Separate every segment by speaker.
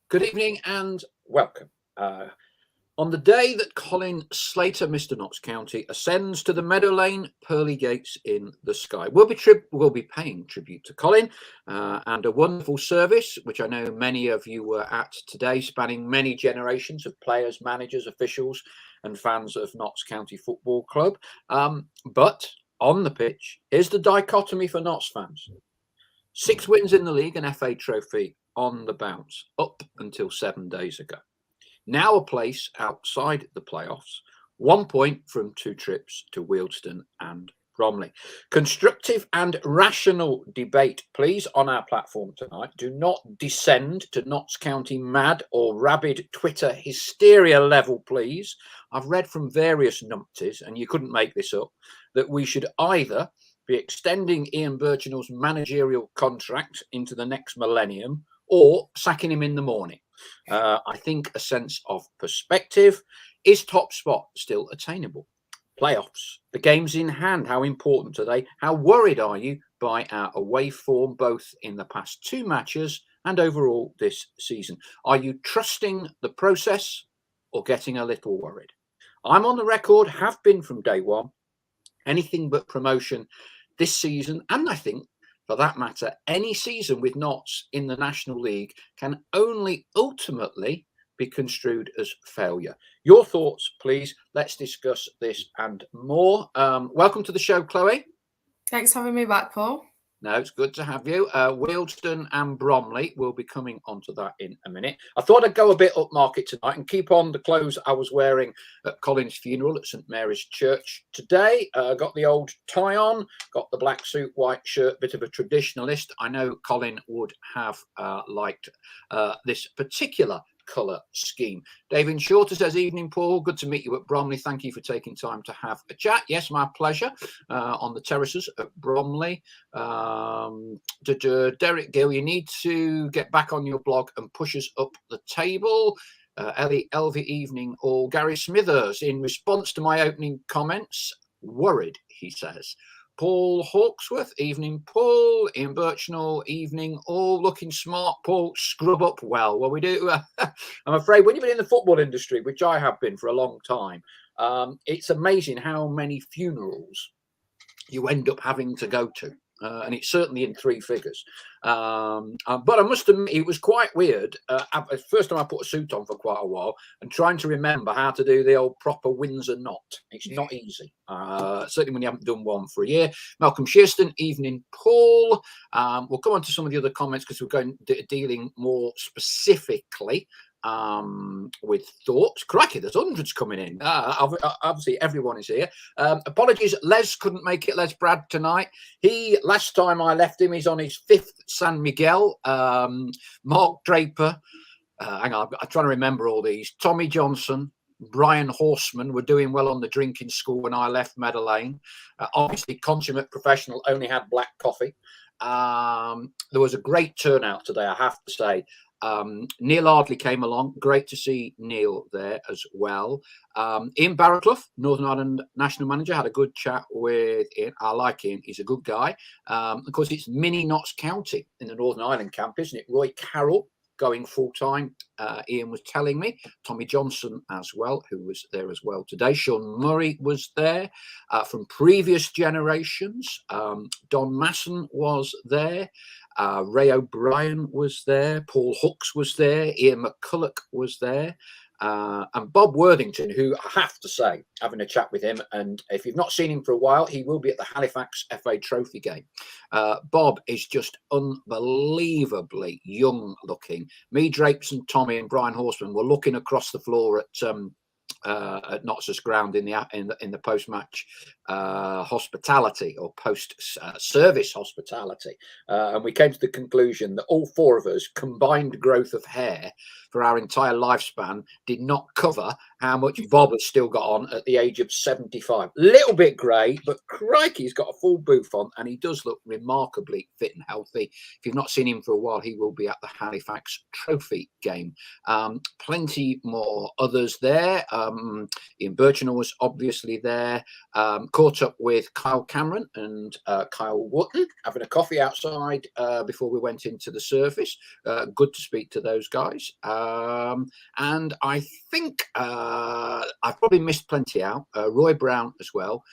Speaker 1: Good evening and welcome. On the day that Colin Slater, Mr. Notts County, ascends to the Meadow Lane pearly gates in the sky, we'll be paying tribute to Colin and a wonderful service, which I know many of you were at today, spanning many generations of players, managers, officials, and fans of Notts County Football Club. But on the pitch is the dichotomy for Notts fans: 6 wins in the league and FA Trophy on the bounce up until 7 days ago. Now a place outside the playoffs, 1 point from 2 trips to Wealdstone and Bromley. Constructive and rational debate, please, on our platform tonight. Do not descend to Notts County mad or rabid Twitter hysteria level, please. I've read from various numpties, and you couldn't make this up, that we should either be extending Ian Burchinall's managerial contract into the next millennium or sacking him in the morning. I think a sense of perspective. Is top spot still attainable? Playoffs, the games in hand, how important are they? How worried are you by our away form, both in the past 2 matches and overall this season? Are you trusting the process or getting a little worried? I'm on the record, have been from day one, anything but promotion this season, and I think, for that matter, any season with Notts in the National League can only ultimately be construed as failure. Your thoughts, please. Let's discuss this and more. Welcome to the show, Chloe.
Speaker 2: Thanks for having me back, Paul.
Speaker 1: No, it's good to have you. Wealdstone and Bromley will be coming onto that in a minute. I thought I'd go a bit upmarket tonight and keep on the clothes I was wearing at Colin's funeral at St Mary's Church today. Got the old tie on, got the black suit, white shirt, bit of a traditionalist. I know Colin would have liked this particular colour scheme. David Shorter says, evening, Paul. Good to meet you at Bromley. Thank you for taking time to have a chat. Yes, my pleasure. On the terraces at Bromley. Derek Gill, you need to get back on your blog and push us up the table. Ellie Elvie, evening all. Gary Smithers, in response to my opening comments, worried, he says. Paul Hawksworth, evening, Paul. Ian Burchinall, evening, all. Looking smart, Paul. Scrub up well. Well, we do. I'm afraid when you've been in the football industry, which I have been for a long time, it's amazing how many funerals you end up having to go to. And it's certainly in 3 figures. But I must admit, it was quite weird. First time I put a suit on for quite a while and trying to remember how to do the old proper Windsor knot. It's not easy. Certainly when you haven't done one for a year. Malcolm Shearston, evening, Paul. We'll come on to some of the other comments because we're going dealing more specifically with thoughts. Crikey, there's hundreds coming in. Obviously, everyone is here. Apologies, Les couldn't make it. Les Brad tonight. Last time I left him, he's on his 5th San Miguel. Mark Draper. Hang on, I'm trying to remember all these. Tommy Johnson, Brian Horseman were doing well on the drinking school when I left Meadow Lane. Obviously, consummate professional, only had black coffee. There was a great turnout today, I have to say. Neil Ardley came along. Great to see Neil there as well. Ian Barraclough, Northern Ireland national manager, had a good chat with Ian. I like Ian. He's a good guy. Of course, it's mini Notts County in the Northern Ireland camp, isn't it? Roy Carroll going full-time, Ian was telling me. Tommy Johnson as well, who was there as well today. Sean Murray was there from previous generations. Don Masson was there. Ray O'Brien was there. Paul Hooks was there. Ian McCulloch was there. And Bob Worthington, who I have to say, having a chat with him, and if you've not seen him for a while, he will be at the Halifax FA Trophy game. Bob is just unbelievably young looking. Me, Drapes and Tommy and Brian Horseman were looking across the floor at Notts' ground in the post-match hospitality or post-service hospitality, and we came to the conclusion that all 4 of us combined growth of hair for our entire lifespan did not cover how much Bob has still got on at the age of 75. Little bit grey, but crikey, he's got a full booth on, and he does look remarkably fit and healthy. If you've not seen him for a while, he will be at the Halifax Trophy game. Plenty more others there. Ian Birchinall was obviously there. Caught up with Kyle Cameron and Kyle Wotton, having a coffee outside before we went into the service. Good to speak to those guys. And I think I've probably missed plenty out. Roy Brown as well.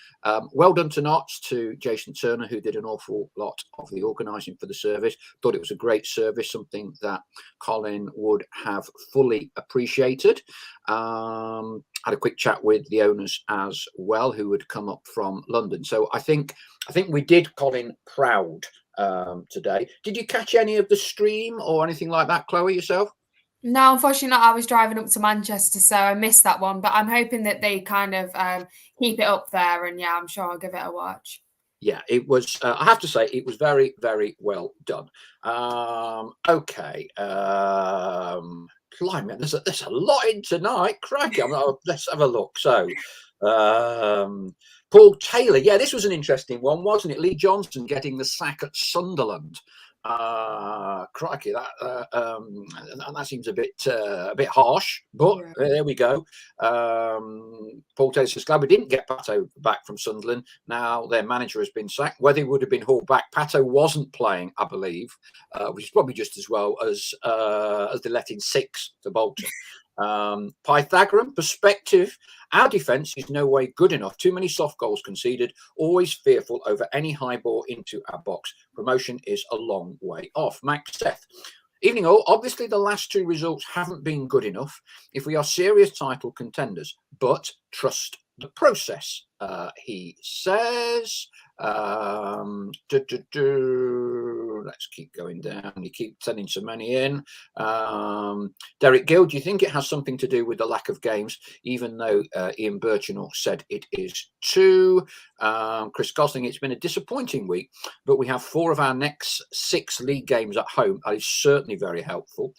Speaker 1: Well done to Knots, to Jason Turner, who did an awful lot of the organising for the service. Thought it was a great service, something that Colin would have fully appreciated. Had a quick chat with the owners as well, who had come up from London. So I think we did Colin proud today. Did you catch any of the stream or anything like that, Chloe, yourself?
Speaker 2: No, unfortunately not. I was driving up to Manchester, so I missed that one. But I'm hoping that they kind of keep it up there. And yeah, I'm sure I'll give it a watch.
Speaker 1: Yeah, it was, I have to say, it was very, very well done. Okay. Blimey, there's a lot in tonight. Crikey, let's have a look. So, Paul Taylor. Yeah, this was an interesting one, wasn't it? Lee Johnson getting the sack at Sunderland. Crikey, that seems a bit harsh, but yeah. There we go. Paul Taylor says, glad we didn't get Pato back from Sunderland. Now their manager has been sacked. Whether he would have been hauled back, Pato wasn't playing, I believe, which is probably just as well as they let in 6 to Bolton. Pythagorean perspective. Our defence is no way good enough. Too many soft goals conceded. Always fearful over any high ball into our box. Promotion is a long way off. Max Seth. Evening all. Obviously, the last 2 results haven't been good enough if we are serious title contenders, but trust the process, he says. Let's keep going down. You keep sending some money in. Derek Gill, do you think it has something to do with the lack of games, even though Ian Birchinall said it is too? Chris Gosling, it's been a disappointing week, but we have 4 of our next 6 league games at home. That is certainly very helpful,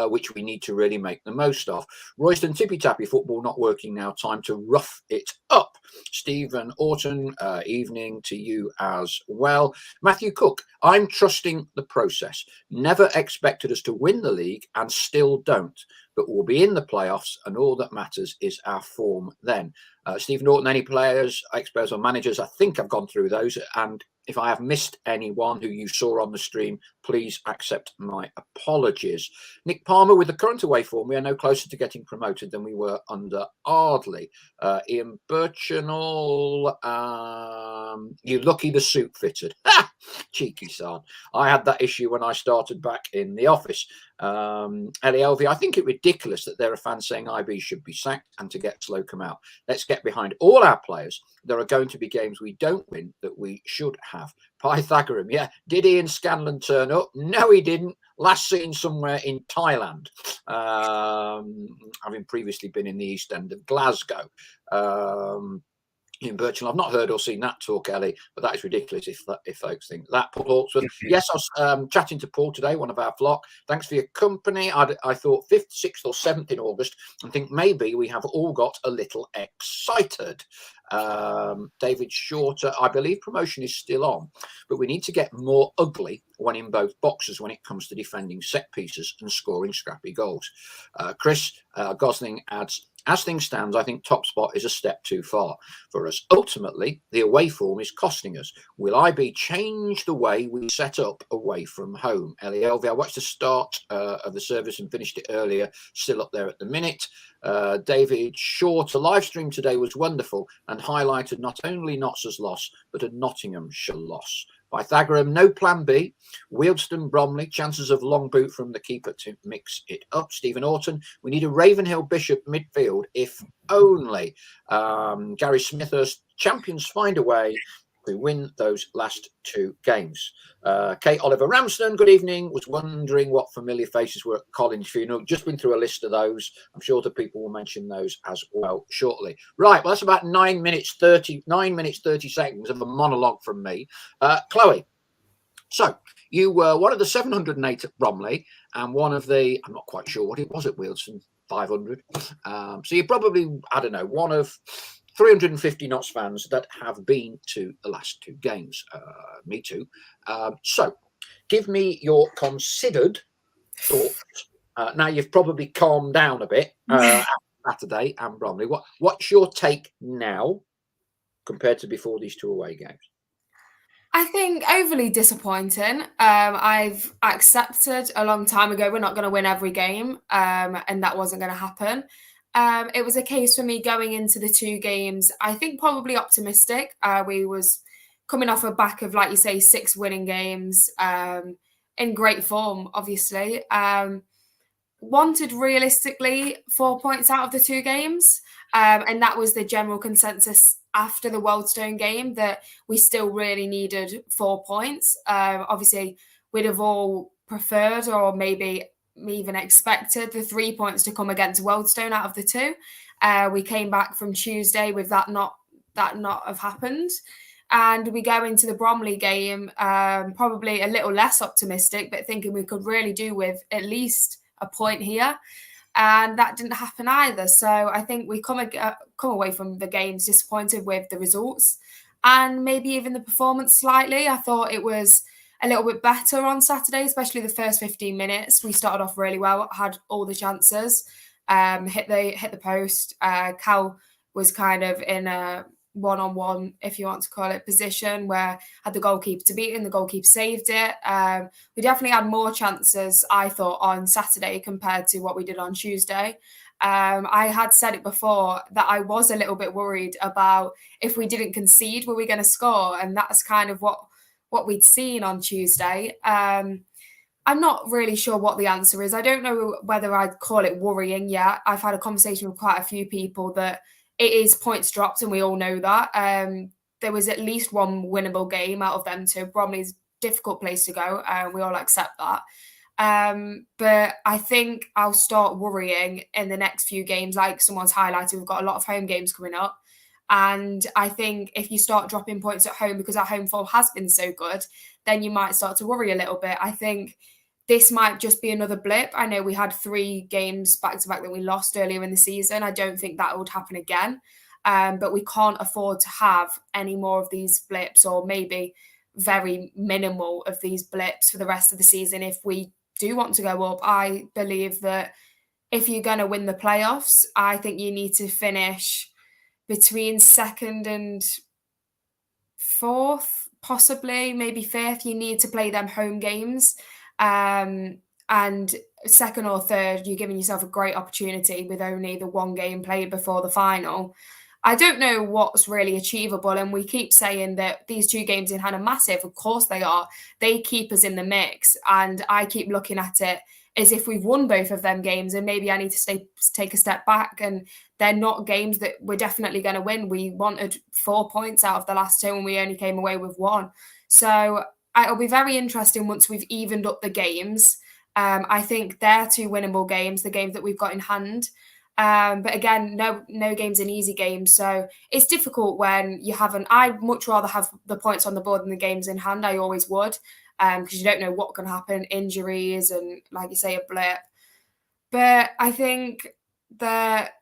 Speaker 1: which we need to really make the most of. Royston, tippy-tappy football not working now. Time to rough it up. Stephen Orton, evening to you as well. Matthew Cook, I'm trusting the process. Never expected us to win the league and still don't, but we'll be in the playoffs and all that matters is our form then. Stephen Norton, any players, ex-players or managers? I think I've gone through those, and if I have missed anyone who you saw on the stream, please accept my apologies. Nick Palmer, with the current away form, we are no closer to getting promoted than we were under Ardley. Ian Birchinall, you lucky the suit fitted. Ha! Cheeky son. I had that issue when I started back in the office. LELV, I think it ridiculous that there are fans saying IB should be sacked and to get Slocum out. Let's get behind all our players. There are going to be games we don't win that we should have. Pythagorean, yeah. Did Ian Scanlon turn up? No, he didn't. Last seen somewhere in Thailand, having previously been in the East End of Glasgow. Ian Birchall, I've not heard or seen that talk, Ellie, but that is ridiculous if folks think that. Paul Hawksworth, yes, I was chatting to Paul today, one of our flock. Thanks for your company. I thought 5th, 6th or 7th in August, and think maybe we have all got a little excited. David Shorter, I believe promotion is still on, but we need to get more ugly when in both boxes when it comes to defending set pieces and scoring scrappy goals. Chris Gosling adds, as things stand, I think top spot is a step too far for us. Ultimately, the away form is costing us. Will IB change the way we set up away from home? LELV, I watched the start of the service and finished it earlier, still up there at the minute. David Short, the live stream today was wonderful and highlighted not only Notts' loss, but a Nottinghamshire loss. Pythagorean, no plan B. Wealdstone, Bromley, chances of long boot from the keeper to mix it up. Stephen Orton, we need a Ravenhill Bishop midfield, if only. Gary Smithhurst, champions find a way. We win those last 2 games. Kate Oliver Ramsden, good evening. Was wondering what familiar faces were at Colin's funeral. Just been through a list of those. I'm sure the people will mention those as well shortly. Right, well, that's about 9 minutes 30 seconds of a monologue from me. Chloe, so you were one of the 708 at Bromley and one of the, I'm not quite sure what it was at Wealdstone, 500. So you're probably, I don't know, one of 350 Notts fans that have been to the last 2 games. Me too. So give me your considered thoughts. Now you've probably calmed down a bit after Saturday and Bromley. What's your take now compared to before these 2 away games?
Speaker 2: I think overly disappointing. I've accepted a long time ago we're not going to win every game, and that wasn't going to happen. It was a case for me going into the 2 games, I think probably optimistic. We was coming off a back of, like you say, 6 winning games, in great form, obviously. Wanted realistically 4 points out of the 2 games. And that was the general consensus after the Wealdstone game, that we still really needed 4 points. Obviously, we'd have all preferred, or maybe even expected, the 3 points to come against Wealdstone out of the 2. We came back from Tuesday with that not have happened. And we go into the Bromley game probably a little less optimistic, but thinking we could really do with at least a point here. And that didn't happen either. So I think we come away from the games disappointed with the results and maybe even the performance slightly. I thought it was a little bit better on Saturday, especially the first 15 minutes. We started off really well, had all the chances, hit the post. Cal was kind of in a one-on-one, if you want to call it, position where had the goalkeeper to beat him, the goalkeeper saved it. We definitely had more chances, I thought, on Saturday compared to what we did on Tuesday. I had said it before that I was a little bit worried about if we didn't concede, were we going to score? And that's kind of what we'd seen on Tuesday. I'm not really sure what the answer is. I don't know whether I'd call it worrying yet. I've had a conversation with quite a few people that it is points dropped, and we all know that. There was at least 1 winnable game out of them 2. Bromley's a difficult place to go, and we all accept that. But I think I'll start worrying in the next few games. Like someone's highlighted, we've got a lot of home games coming up. And I think if you start dropping points at home because our home form has been so good, then you might start to worry a little bit. I think this might just be another blip. I know we had 3 games back-to-back that we lost earlier in the season. I don't think that would happen again. But we can't afford to have any more of these blips, or maybe very minimal of these blips for the rest of the season if we do want to go up. I believe that if you're going to win the playoffs, I think you need to finish between 2nd and 4th, possibly, maybe 5th. You need to play them home games. And 2nd or 3rd, you're giving yourself a great opportunity with only the 1 game played before the final. I don't know what's really achievable, and we keep saying that these 2 games in hand are massive. Of course they are. They keep us in the mix, and I keep looking at it as if we've won both of them games, and maybe I need to take a step back, and they're not games that we're definitely going to win. We wanted 4 points out of the last 2, and we only came away with 1. So it'll be very interesting once we've evened up the games. I think they're 2 winnable games, the games that we've got in hand. But again, no game's an easy game. So it's difficult when you haven't. I'd much rather have the points on the board than the games in hand. I always would, because you don't know what can happen, injuries and, like you say, a blip. But I think that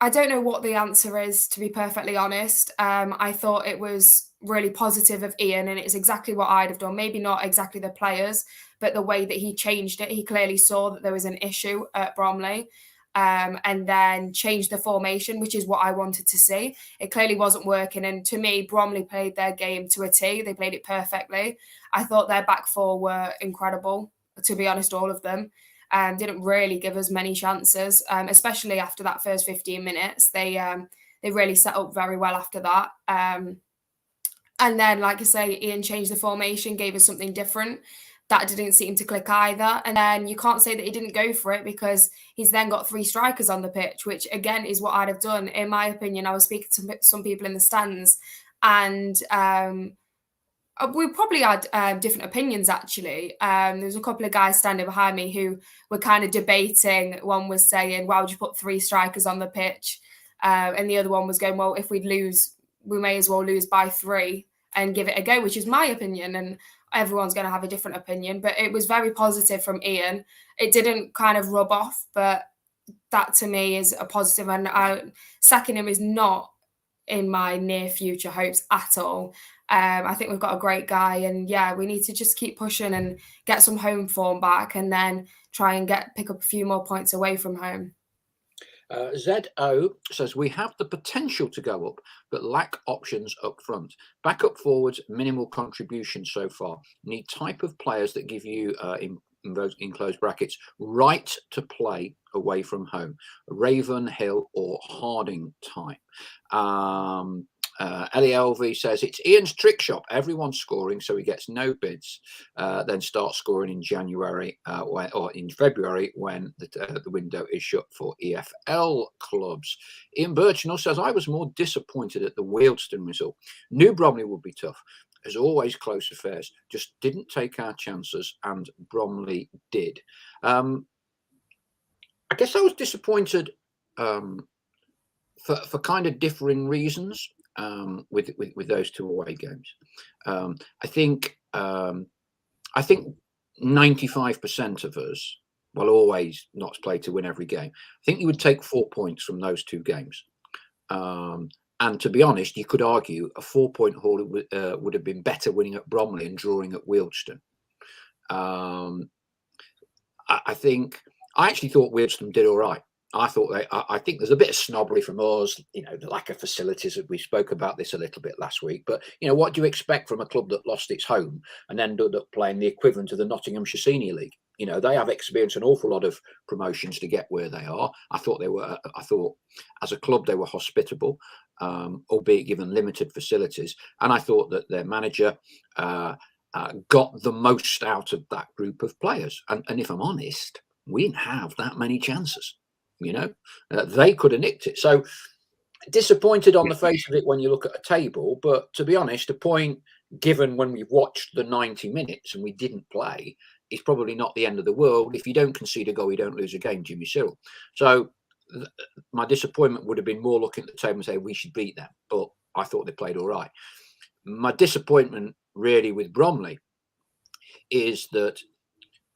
Speaker 2: I don't know what the answer is, to be perfectly honest. I thought it was really positive of Ian, and it's exactly what I'd have done. Maybe not exactly the players, but the way that he changed it. He clearly saw that there was an issue at Bromley, and then changed the formation, which is what I wanted to see. It clearly wasn't working. And to me, Bromley played their game to a T. They played it perfectly. I thought their back 4 were incredible, to be honest, all of them. Didn't really give us many chances, especially after that first 15 minutes. They really set up very well after that. And then, like I say, Ian changed the formation, gave us something different. That didn't seem to click either. And then you can't say that he didn't go for it, because he's then got 3 strikers on the pitch, which, again, is what I'd have done. In my opinion, I was speaking to some people in the stands, and we probably had different opinions, actually. There was a couple of guys standing behind me who were kind of debating. One was saying, why would you put 3 strikers on the pitch? And the other one was going, well, if we'd lose, we may as well lose by 3 and give it a go, which is my opinion. And everyone's going to have a different opinion. But it was very positive from Ian. It didn't kind of rub off, but that to me is a positive, and sacking him is not in my near future hopes at all. I think we've got a great guy, and yeah, we need to just keep pushing and get some home form back, and then try and pick up a few more points away from home.
Speaker 1: ZO says we have the potential to go up, but lack options up front. Backup forwards, minimal contribution so far. Need type of players that give you, in those enclosed brackets, right to play away from home. Raven, Hill, or Harding type. Ellie LV says it's Ian's trick shop. Everyone's scoring, so he gets no bids. Then start scoring in January or in February when the window is shut for EFL clubs. Ian Birchnell says I was more disappointed at the Wealdstone result. Knew Bromley would be tough. As always, close affairs. Just didn't take our chances, and Bromley did. I guess I was disappointed for kind of differing reasons. With those two away games, I think 95% of us, well, always not play to win every game. I think you would take 4 points from those two games, and to be honest, you could argue a 4-point haul would have been better winning at Bromley and drawing at Wealdstone. I actually thought Wealdstone did all right. I think there's a bit of snobbery from us, the lack of facilities. We spoke about this a little bit last week, but what do you expect from a club that lost its home and ended up playing the equivalent of the Nottinghamshire Senior League? They have experienced an awful lot of promotions to get where they are. I thought as a club they were hospitable, albeit given limited facilities, and I thought that their manager got the most out of that group of players. And if I'm honest, we didn't have that many chances. They could have nicked it. So disappointed on the face of it when you look at a table, but to be honest, a point given when we've watched the 90 minutes and we didn't play is probably not the end of the world. If you don't concede a goal, you don't lose a game, Jimmy Cyril. So my disappointment would have been more looking at the table and say we should beat them, but I thought they played all right. My disappointment really with Bromley is that,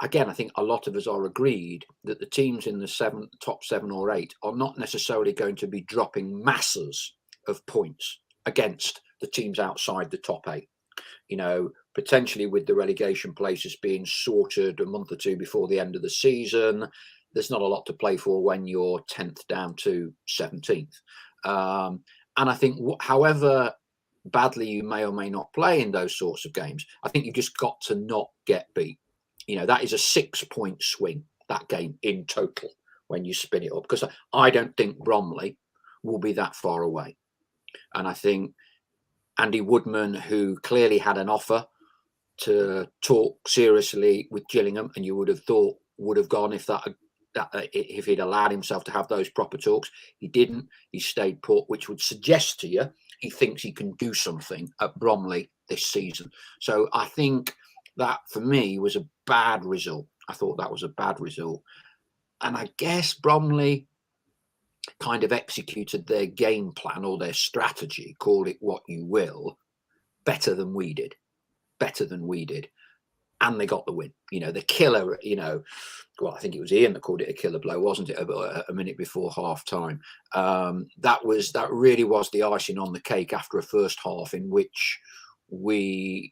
Speaker 1: again, I think a lot of us are agreed that the teams in the top 7 or 8 are not necessarily going to be dropping masses of points against the teams outside the top 8. Potentially with the relegation places being sorted a month or two before the end of the season, there's not a lot to play for when you're 10th down to 17th. And I think however badly you may or may not play in those sorts of games, I think you've just got to not get beat. That is a 6-point swing, that game in total, when you spin it up, because I don't think Bromley will be that far away. And I think Andy Woodman, who clearly had an offer to talk seriously with Gillingham, and you would have thought would have gone if he'd allowed himself to have those proper talks. He didn't. He stayed put, which would suggest to you he thinks he can do something at Bromley this season. So I think that for me was a bad result. I thought that was a bad result. And I guess Bromley kind of executed their game plan or their strategy, call it what you will, better than we did. And they got the win. The killer, well, I think it was Ian that called it a killer blow, wasn't it? A minute before half time. That really was the icing on the cake after a first half in which you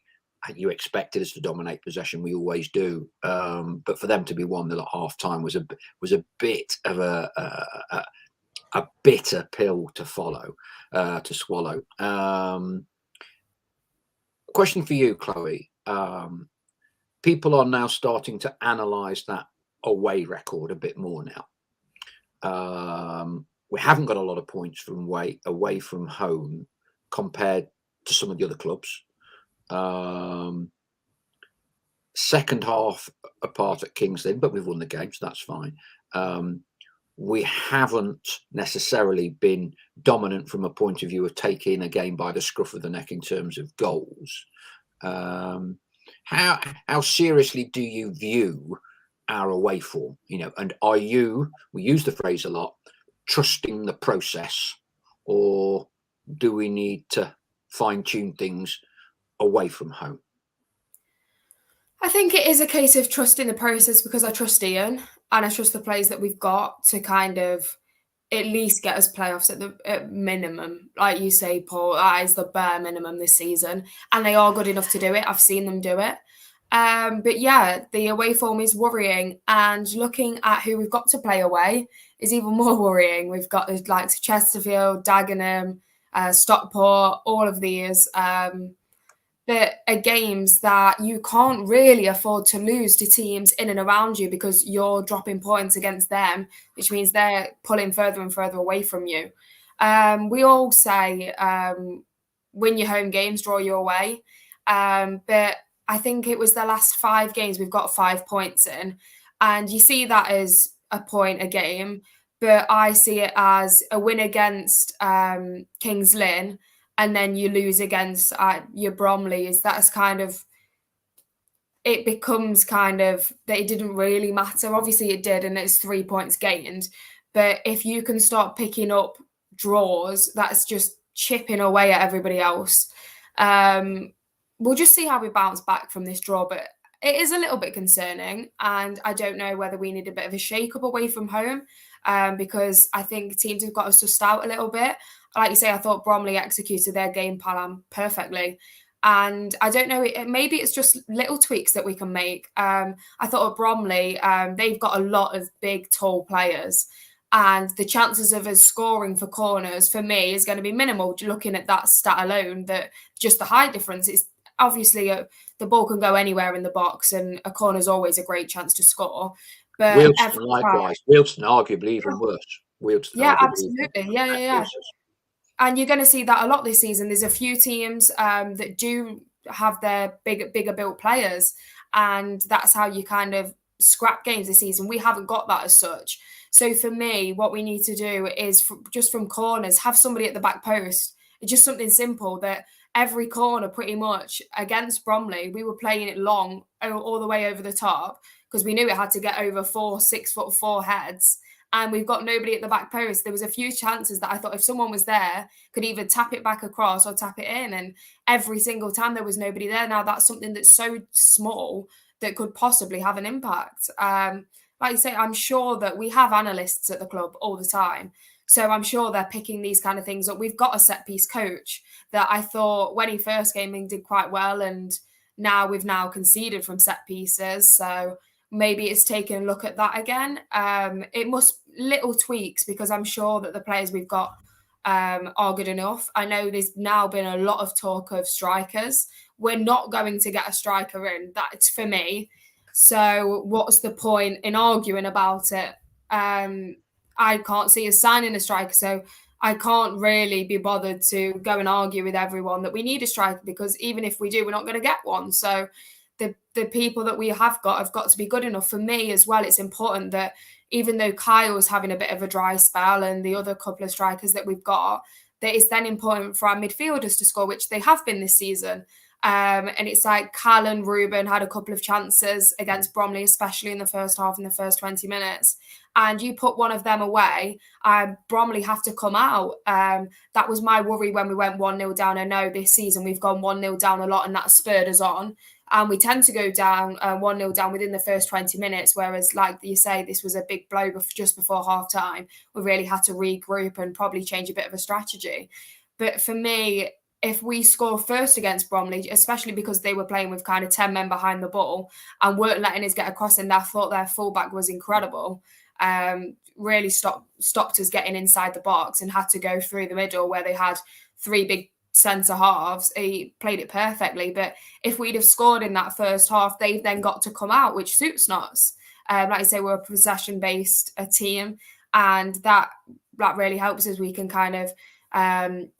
Speaker 1: expected us to dominate possession. We always do. But for them to be 1-0 at half time was a bit of a bitter pill to swallow. Question for you, Chloe. People are now starting to analyse that away record a bit more now. We haven't got a lot of points from away from home compared to some of the other clubs. Second half apart at King's Lynn, but we've won the game, so that's fine. We haven't necessarily been dominant from a point of view of taking a game by the scruff of the neck in terms of goals. How seriously do you view our away form? And are you, we use the phrase a lot, trusting the process, or do we need to fine-tune things away from home?
Speaker 2: I think it is a case of trusting the process, because I trust Ian. and I trust the players that we've got to kind of at least get us playoffs at minimum. Like you say, Paul, that is the bare minimum this season. And they are good enough to do it. I've seen them do it. But yeah, the away form is worrying. And looking at who we've got to play away is even more worrying. We've got the likes of Chesterfield, Dagenham, Stockport, all of these. That are games that you can't really afford to lose to teams in and around you because you're dropping points against them, which means they're pulling further and further away from you. We all say win your home games, draw your away. But I think it was the last 5 games we've got 5 points in. And you see that as a point a game. But I see it as a win against Kings Lynn, and then you lose against your Bromley. That's kind of, it becomes kind of that it didn't really matter. Obviously it did, and it's 3 points gained. But if you can start picking up draws, that's just chipping away at everybody else. We'll just see how we bounce back from this draw, but it is a little bit concerning. And I don't know whether we need a bit of a shake-up away from home, because I think teams have got us sussed out a little bit. Like you say, I thought Bromley executed their game plan perfectly. And I don't know, maybe it's just little tweaks that we can make. I thought at Bromley, they've got a lot of big, tall players. And the chances of us scoring for corners, for me, is going to be minimal. Looking at that stat alone, that just the height difference is obviously the ball can go anywhere in the box, and a corner is always a great chance to score. But
Speaker 1: Wealdstone likewise. Wealdstone arguably even worse.
Speaker 2: Yeah, absolutely. Yeah. And you're going to see that a lot this season. There's a few teams that do have their bigger built players, and that's how you kind of scrap games this season. We haven't got that as such. So for me, what we need to do is just from corners, have somebody at the back post. It's just something simple that every corner pretty much against Bromley, we were playing it long all the way over the top because we knew it had to get over 6'4" heads. And we've got nobody at the back post. There was a few chances that I thought if someone was there, could either tap it back across or tap it in. And every single time there was nobody there. Now that's something that's so small that could possibly have an impact. Like you say, I'm sure that we have analysts at the club all the time. So I'm sure they're picking these kind of things up. We've got a set piece coach that I thought when he first came in did quite well. And now we've conceded from set pieces. So maybe it's taking a look at that again. It must little tweaks because I'm sure that the players we've got are good enough. I know there's now been a lot of talk of strikers. We're not going to get a striker in. That's for me. So what's the point in arguing about it? I can't see us signing a striker. So I can't really be bothered to go and argue with everyone that we need a striker, because even if we do, we're not going to get one. So the people that we have got to be good enough. For me as well, it's important that even though Kyle's having a bit of a dry spell and the other couple of strikers that we've got, that it's then important for our midfielders to score, which they have been this season. And it's like Cal and Ruben had a couple of chances against Bromley, especially in the first half, in the first 20 minutes. And you put one of them away, Bromley have to come out. That was my worry when we went 1-0 down. I know this season we've gone 1-0 down a lot, and that spurred us on. And we tend to go down 1-0 down within the first 20 minutes, whereas, like you say, this was a big blow just before half-time. We really had to regroup and probably change a bit of a strategy. But for me, if we score first against Bromley, especially because they were playing with kind of 10 men behind the ball and weren't letting us get across, and I thought their fullback was incredible, really stopped us getting inside the box and had to go through the middle where they had 3 big centre halves. He played it perfectly. But if we'd have scored in that first half, they've then got to come out, which suits us. Like I say, we're a possession-based team, and that really helps us. We can kind of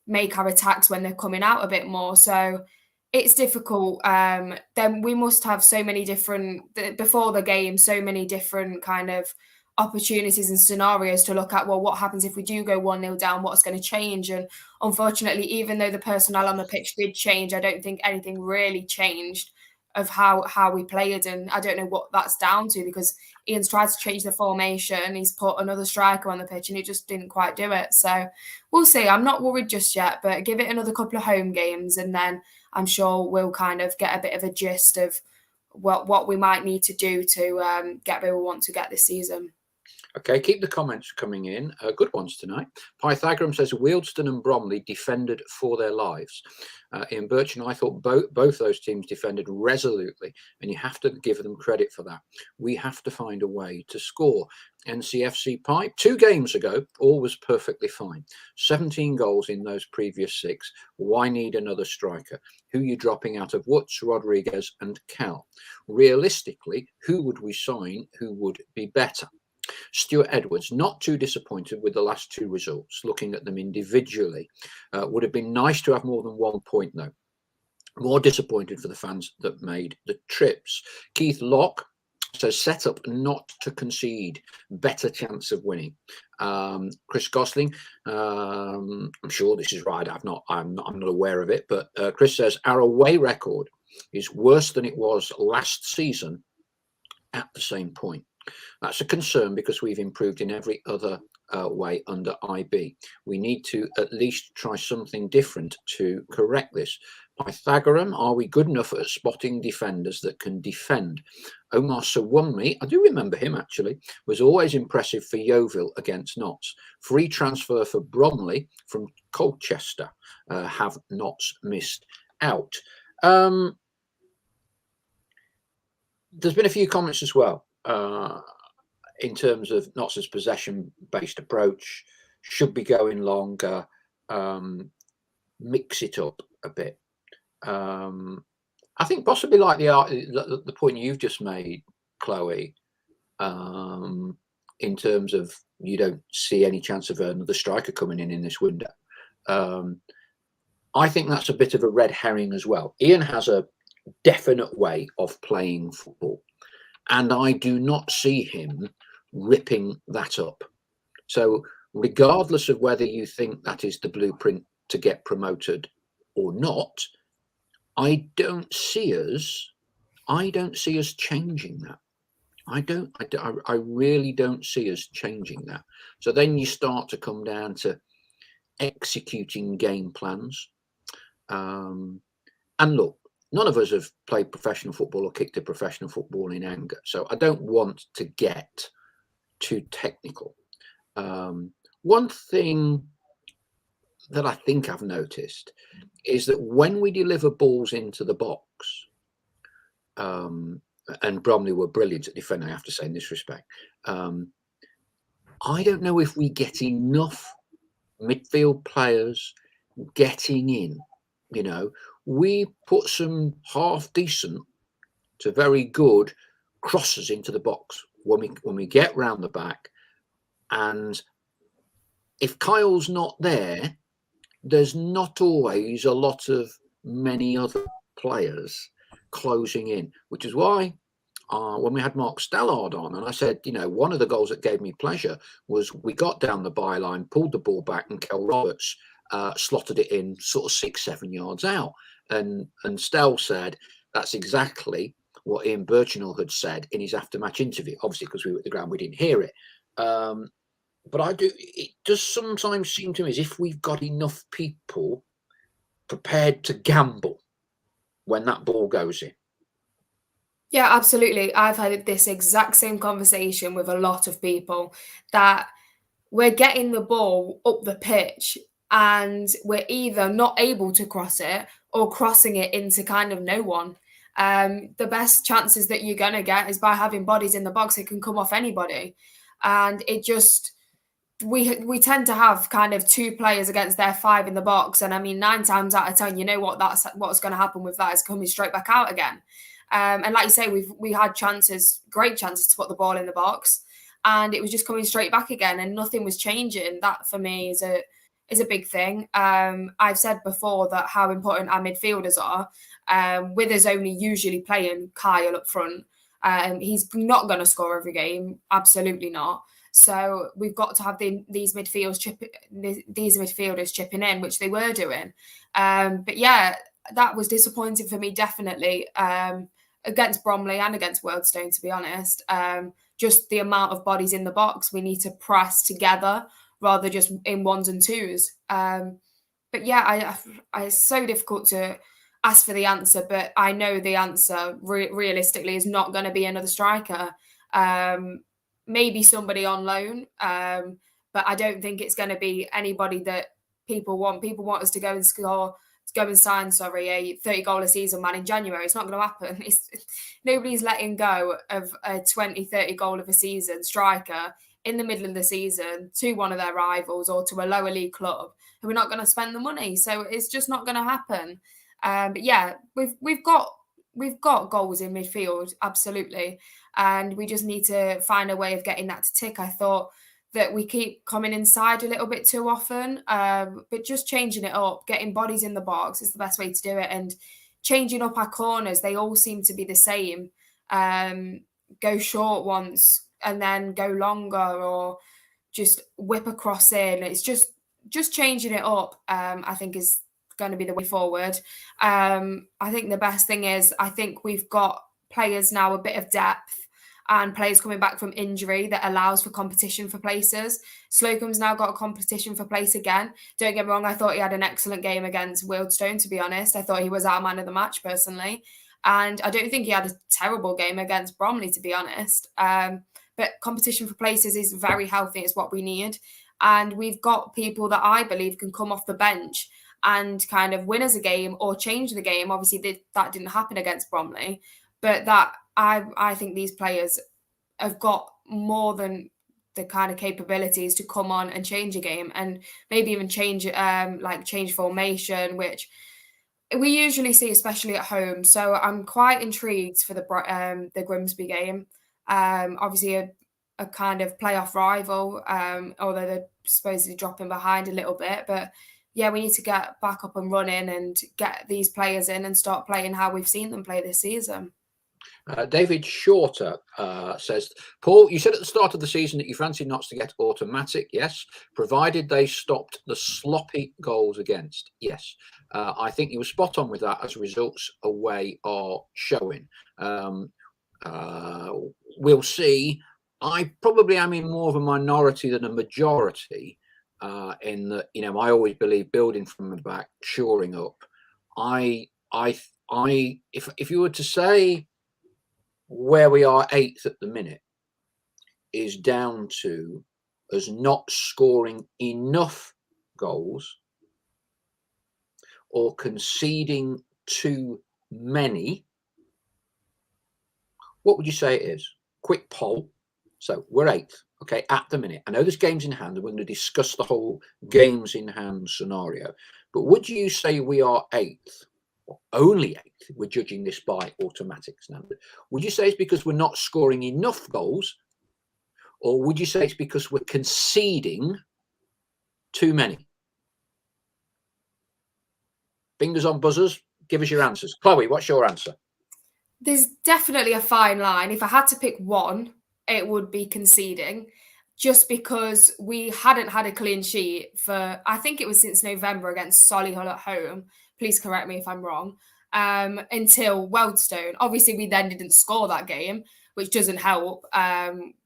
Speaker 2: make our attacks when they're coming out a bit more. So it's difficult. Then we must have so many different, before the game, so many different kind of opportunities and scenarios to look at. Well, what happens if we do go 1-0 down? What's going to change? And unfortunately, even though the personnel on the pitch did change, I don't think anything really changed of how we played. And I don't know what that's down to, because Ian's tried to change the formation. He's put another striker on the pitch and he just didn't quite do it. So we'll see. I'm not worried just yet, but give it another couple of home games and then I'm sure we'll kind of get a bit of a gist of what we might need to do to get where we want to get this season.
Speaker 1: Okay, keep the comments coming in. Good ones tonight. Pythagoras says Wealdstone and Bromley defended for their lives. Ian Birch and I thought both those teams defended resolutely, and you have to give them credit for that. We have to find a way to score. NCFC Pipe, 2 games ago, all was perfectly fine. 17 goals in those previous 6. Why need another striker? Who are you dropping out of Woods, Rodriguez and Cal? Realistically, who would we sign who would be better? Stuart Edwards, not too disappointed with the last 2 results, looking at them individually. Would have been nice to have more than 1 point, though. More disappointed for the fans that made the trips. Keith Locke says set up not to concede, better chance of winning. Chris Gosling, I'm sure this is right. I'm not aware of it, but Chris says our away record is worse than it was last season at the same point. That's a concern because we've improved in every other way under IB. We need to at least try something different to correct this. Pythagorean, are we good enough at spotting defenders that can defend? Omar Sawunmi, I do remember him actually, was always impressive for Yeovil against Notts. Free transfer for Bromley from Colchester. Have Notts missed out? There's been a few comments as well. In terms of Notts' possession-based approach, should be going longer, mix it up a bit. I think possibly like the point you've just made, Chloe, in terms of you don't see any chance of another striker coming in this window. I think that's a bit of a red herring as well. Ian has a definite way of playing football, and I do not see him ripping that up. So regardless of whether you think that is the blueprint to get promoted or not, I don't see us changing that. I really don't see us changing that. So then you start to come down to executing game plans. And look, none of us have played professional football or kicked a professional football in anger. So I don't want to get too technical. One thing that I think I've noticed is that when we deliver balls into the box, and Bromley were brilliant at defending, I have to say, in this respect, I don't know if we get enough midfield players getting in. You know, we put some half decent to very good crosses into the box when we get round the back, and if Kyle's not there, there's not always a lot of many other players closing in, which is why when we had Mark Stallard on, and I said, you know, one of the goals that gave me pleasure was we got down the byline, pulled the ball back, and Kel Roberts slotted it in sort of 6-7 yards out. And Stell said that's exactly what Ian Birchinall had said in his after-match interview. Obviously, because we were at the ground, we didn't hear it. But it does sometimes seem to me as if we've got enough people prepared to gamble when that ball goes in.
Speaker 2: Yeah, absolutely. I've had this exact same conversation with a lot of people, that we're getting the ball up the pitch and we're either not able to cross it or crossing it into kind of no one. The best chances that you're going to get is by having bodies in the box. It can come off anybody. And it just, we tend to have kind of 2 players against their 5 in the box. And I mean, 9 times out of 10, you know what's going to happen with that is coming straight back out again. And like you say, we had chances, great chances to put the ball in the box, and it was just coming straight back again, and nothing was changing. That for me is a big thing. I've said before that how important our midfielders are. With us only usually playing Kyle up front, he's not going to score every game, absolutely not. So we've got to have these midfielders chipping in, which they were doing. But yeah, that was disappointing for me, definitely. Against Bromley and against Wealdstone, to be honest. Just the amount of bodies in the box, we need to press together rather just in 1s and 2s. But yeah, it's so difficult to ask for the answer, but I know the answer realistically is not going to be another striker. Maybe somebody on loan, but I don't think it's going to be anybody that people want. People want us to go and sign, a 30-goal a season man in January. It's not going to happen. Nobody's letting go of a 20, 30 goal of a season striker in the middle of the season to one of their rivals or to a lower league club who are not going to spend the money. So it's just not going to happen. But yeah, we've got goals in midfield, absolutely, and we just need to find a way of getting that to tick. I thought that we keep coming inside a little bit too often, but just changing it up, getting bodies in the box is the best way to do it, and changing up our corners. They all seem to be the same. Go short once and then go longer, or just whip across in. It's just changing it up, I think, is going to be the way forward. I think the best thing is, I think we've got players now, a bit of depth, and players coming back from injury that allows for competition for places. Slocum's now got a competition for place again. Don't get me wrong, I thought he had an excellent game against Wealdstone, to be honest. I thought he was our man of the match, personally. And I don't think he had a terrible game against Bromley, to be honest. But competition for places is very healthy. It's what we need. And we've got people that I believe can come off the bench and kind of win us a game or change the game. Obviously, that didn't happen against Bromley. But that I think these players have got more than the kind of capabilities to come on and change a game, and maybe even change formation, which we usually see, especially at home. So I'm quite intrigued for the Grimsby game. Obviously a kind of playoff rival, although they're supposedly dropping behind a little bit. But yeah, we need to get back up and running and get these players in and start playing how we've seen them play this season.
Speaker 1: David Shorter says, Paul, you said at the start of the season that you fancied Notts to get automatic. Yes, provided they stopped the sloppy goals against. Yes, I think you were spot on with that, as results away are showing. We'll see. I probably am in more of a minority than a majority, in that, I always believe building from the back, shoring up. If you were to say where we are 8th at the minute is down to us not scoring enough goals or conceding too many, what would you say it is? Quick poll. So we're 8th, okay, at the minute. I know there's games in hand, and we're going to discuss the whole games in hand scenario. But would you say we are 8th? Or only 8th? We're judging this by automatic standard. Would you say it's because we're not scoring enough goals? Or would you say it's because we're conceding too many? Fingers on buzzers. Give us your answers. Chloe, what's your answer?
Speaker 2: There's definitely a fine line. If I had to pick one, it would be conceding, just because we hadn't had a clean sheet for, I think it was since November against Solihull at home. Please correct me if I'm wrong. Until Wealdstone. Obviously, we then didn't score that game, which doesn't help.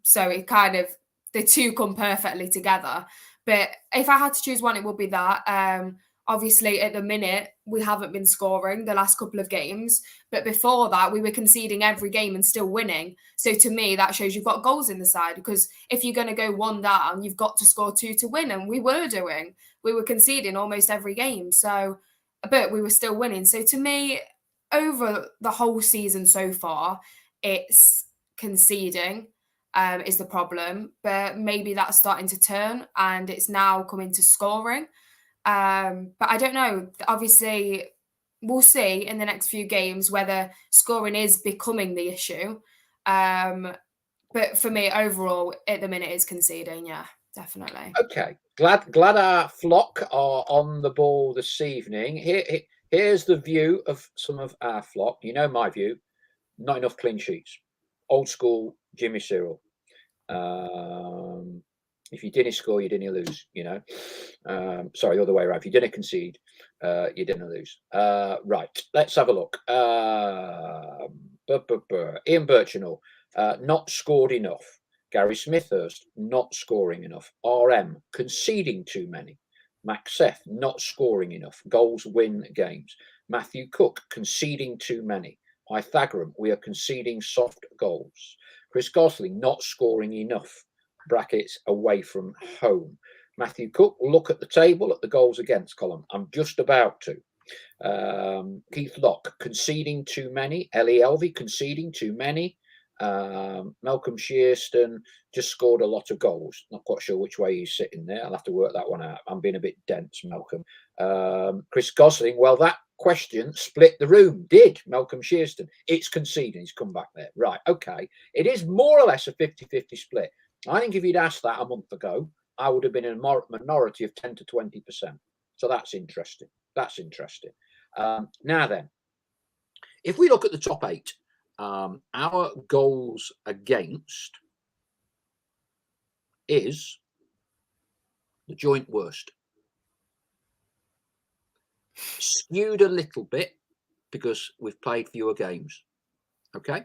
Speaker 2: So it kind of, the two come perfectly together. But if I had to choose one, it would be that. Obviously, at the minute, we haven't been scoring the last couple of games. But before that, we were conceding every game and still winning. So to me, that shows you've got goals in the side. Because if you're going to go 1 down, you've got to score 2 to win. And we were doing. We were conceding almost every game. So, but we were still winning. So to me, over the whole season so far, it's conceding is the problem. But maybe that's starting to turn, and it's now coming to scoring. But I don't know. Obviously, we'll see in the next few games whether scoring is becoming the issue. But for me, overall, at the minute, it's conceding. Yeah, definitely.
Speaker 1: Okay. Glad our flock are on the ball this evening. Here's the view of some of our flock. You know my view. Not enough clean sheets. Old school Jimmy Cyril. If you didn't score, you didn't lose, sorry, the other way around. If you didn't concede, you didn't lose. Right, let's have a look. Ian Birchinall, not scored enough. Gary Smithhurst, not scoring enough. RM, conceding too many. Maxeth not scoring enough. Goals win games. Matthew Cook conceding too many. Pythagorean, we are conceding soft goals. Chris Gosling not scoring enough. Brackets away from home. Matthew Cook, look at the table at the goals against column. I'm just about to. Keith Locke conceding too many. Ellie Elvey conceding too many. Malcolm Shearston just scored a lot of goals. Not quite sure which way he's sitting there. I'll have to work that one out. I'm being a bit dense, Malcolm. Chris Gosling, well, that question split the room. Did Malcolm Shearston? It's conceding. He's come back there. Right, okay. It is more or less a 50-50 split. I think if you'd asked that a month ago, I would have been in a minority of 10 to 20%. So that's interesting. That's interesting. Now then, if we look at the top 8, our goals against is the joint worst. Skewed a little bit because we've played fewer games. Okay.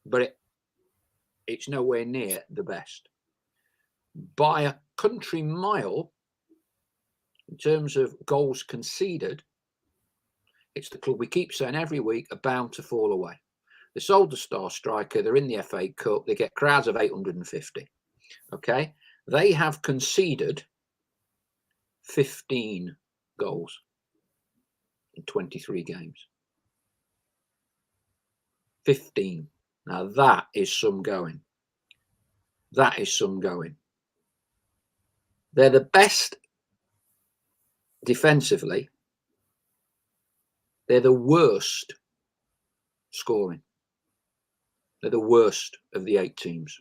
Speaker 1: But it's nowhere near the best. By a country mile, in terms of goals conceded, it's the club we keep saying every week are bound to fall away. They sold the star striker. They're in the FA Cup. They get crowds of 850. Okay. They have conceded 15 goals in 23 games. 15. Now that is some going. That is some going. They're the best defensively. They're the worst scoring. They're the worst of the 8 teams.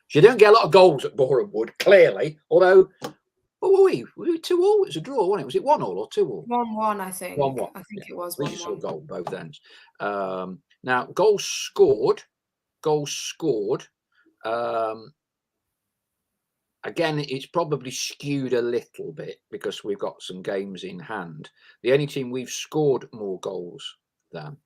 Speaker 1: So you don't get a lot of goals at Boreham Wood, clearly. Although, what were we? Were we 2-2? It was a draw, wasn't it? Was it 1-1 or 2-2?
Speaker 2: 1-1, I think.
Speaker 1: 1-1.
Speaker 2: I think it was 1-1.
Speaker 1: We just saw a goal both ends. Now, goals scored. Again, it's probably skewed a little bit because we've got some games in hand. The only team we've scored more goals than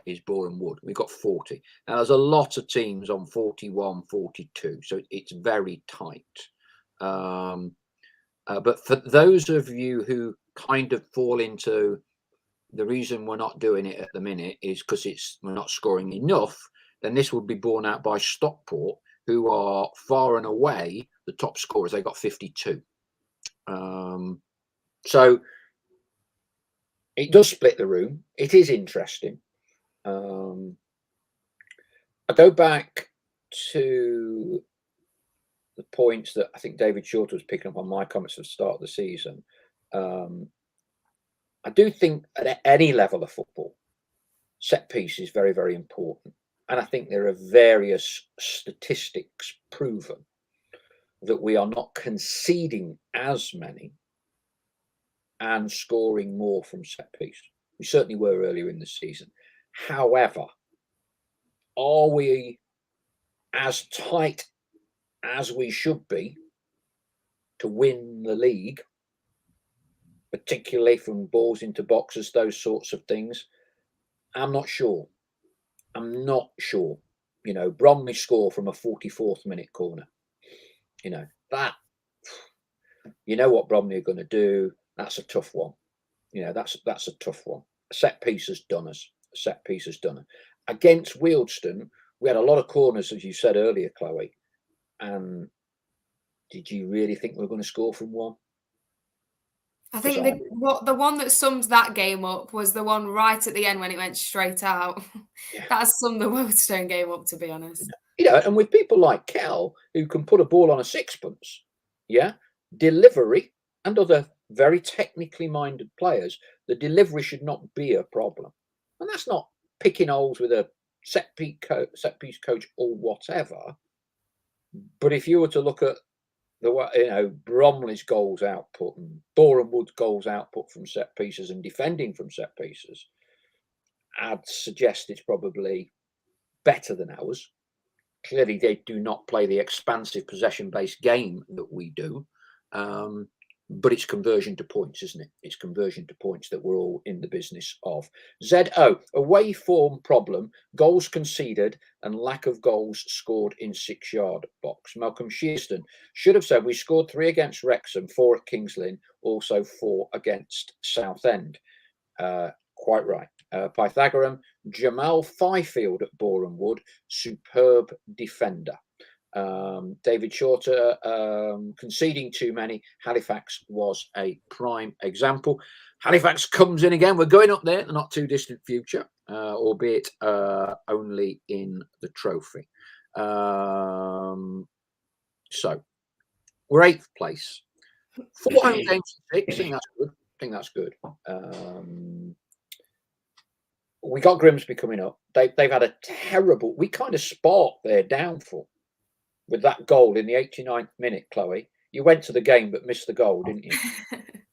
Speaker 1: is Boreham Wood. We've got 40. Now, there's a lot of teams on 41, 42, so it's very tight. But for those of you who kind of fall into the reason we're not doing it at the minute is because we're not scoring enough, then this would be borne out by Stockport, who are far and away the top scorers. They got 52. So it does split the room. It is interesting. I go back to the points that I think David Shorter was picking up on my comments at the start of the season. I do think at any level of football, set piece is very, very important. And I think there are various statistics proven that we are not conceding as many and scoring more from set piece. We certainly were earlier in the season. However, are we as tight as we should be to win the league, particularly from balls into boxes, those sorts of things? I'm not sure. I'm not sure. You know, Bromley score from a 44th minute corner. You know, that, you know what Bromley are going to do. That's a tough one. You know, that's a tough one. A set piece has done us. A set piece has done it. Against Wealdstone, we had a lot of corners, as you said earlier, Chloe. And did you really think we were going to score from one?
Speaker 2: I think the one that summed that game up was the one right at the end when it went straight out. Yeah. That summed the Wealdstone game up, to be honest.
Speaker 1: You know, and with people like Kel, who can put a ball on a sixpence, yeah, delivery and other very technically minded players, the delivery should not be a problem. And that's not picking holes with a set piece coach or whatever. But if you were to look at Bromley's goals output and Boreham Wood's goals output from set pieces and defending from set pieces, I'd suggest it's probably better than ours. Clearly, they do not play the expansive possession-based game that we do. But it's conversion to points, isn't it? It's conversion to points that we're all in the business of. ZO, away form problem, goals conceded and lack of goals scored in 6-yard box. Malcolm Shearston should have said we scored 3 against Wrexham, 4 at Kings Lynn, also 4 against Southend. Quite right. Pythagorean, Jamal Fifield at Boreham Wood, superb defender. David Shorter conceding too many. Halifax was a prime example. Halifax comes in again. We're going up there in the not too distant future, albeit only in the trophy. So we're 8th place. 4 home games, 6. I think that's good. I think that's good. We got Grimsby coming up. They've had a terrible. We kind of sparked their downfall with that goal in the 89th minute, Chloe. You went to the game but missed the goal, didn't you?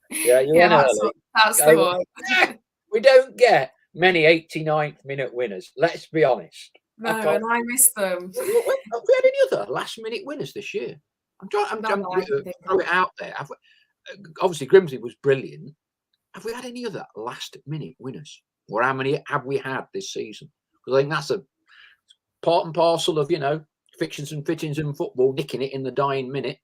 Speaker 1: Yeah, you went early.
Speaker 2: That's the one.
Speaker 1: We don't get many 89th minute winners. Let's be honest.
Speaker 2: No, and I missed them.
Speaker 1: Have we had any other last minute winners this year? I'm trying to throw it out there. Obviously, Grimsby was brilliant. Have we had any other last minute winners? Or how many have we had this season? Because I think that's a part and parcel of, fixings and fittings in football, nicking it in the dying minute.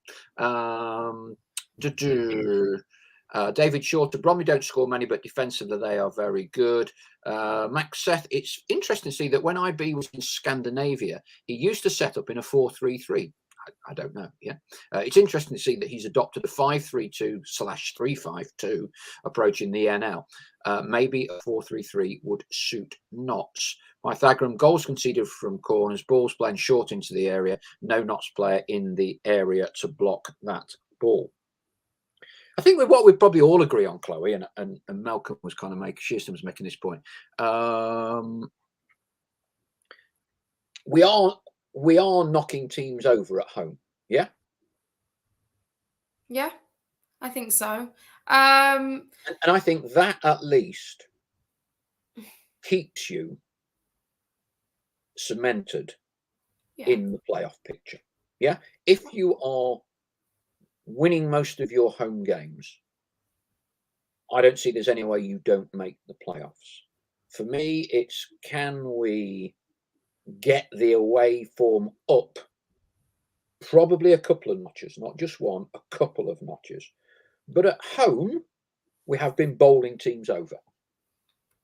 Speaker 1: David Shorter, Bromley don't score many, but defensively they are very good. Max Seth, it's interesting to see that when IB was in Scandinavia, he used to set up in a 4-3-3. I don't know. Yeah, it's interesting to see that he's adopted a 5-3-2/3-5-2 approach in the NL. Maybe a 4-3-3 would suit Notts. Pythagorean, goals conceded from corners, balls playing short into the area. No Notts player in the area to block that ball. I think with what we probably all agree on, Chloe, and Malcolm was kind of Shearston was making this point. We are knocking teams over at home. Yeah?
Speaker 2: Yeah, I think so.
Speaker 1: And I think that at least keeps you cemented in the playoff picture. Yeah? If you are winning most of your home games, I don't see there's any way you don't make the playoffs. For me, it's can we get the away form up probably a couple of notches, not just one, a couple of notches. But at home, we have been bowling teams over.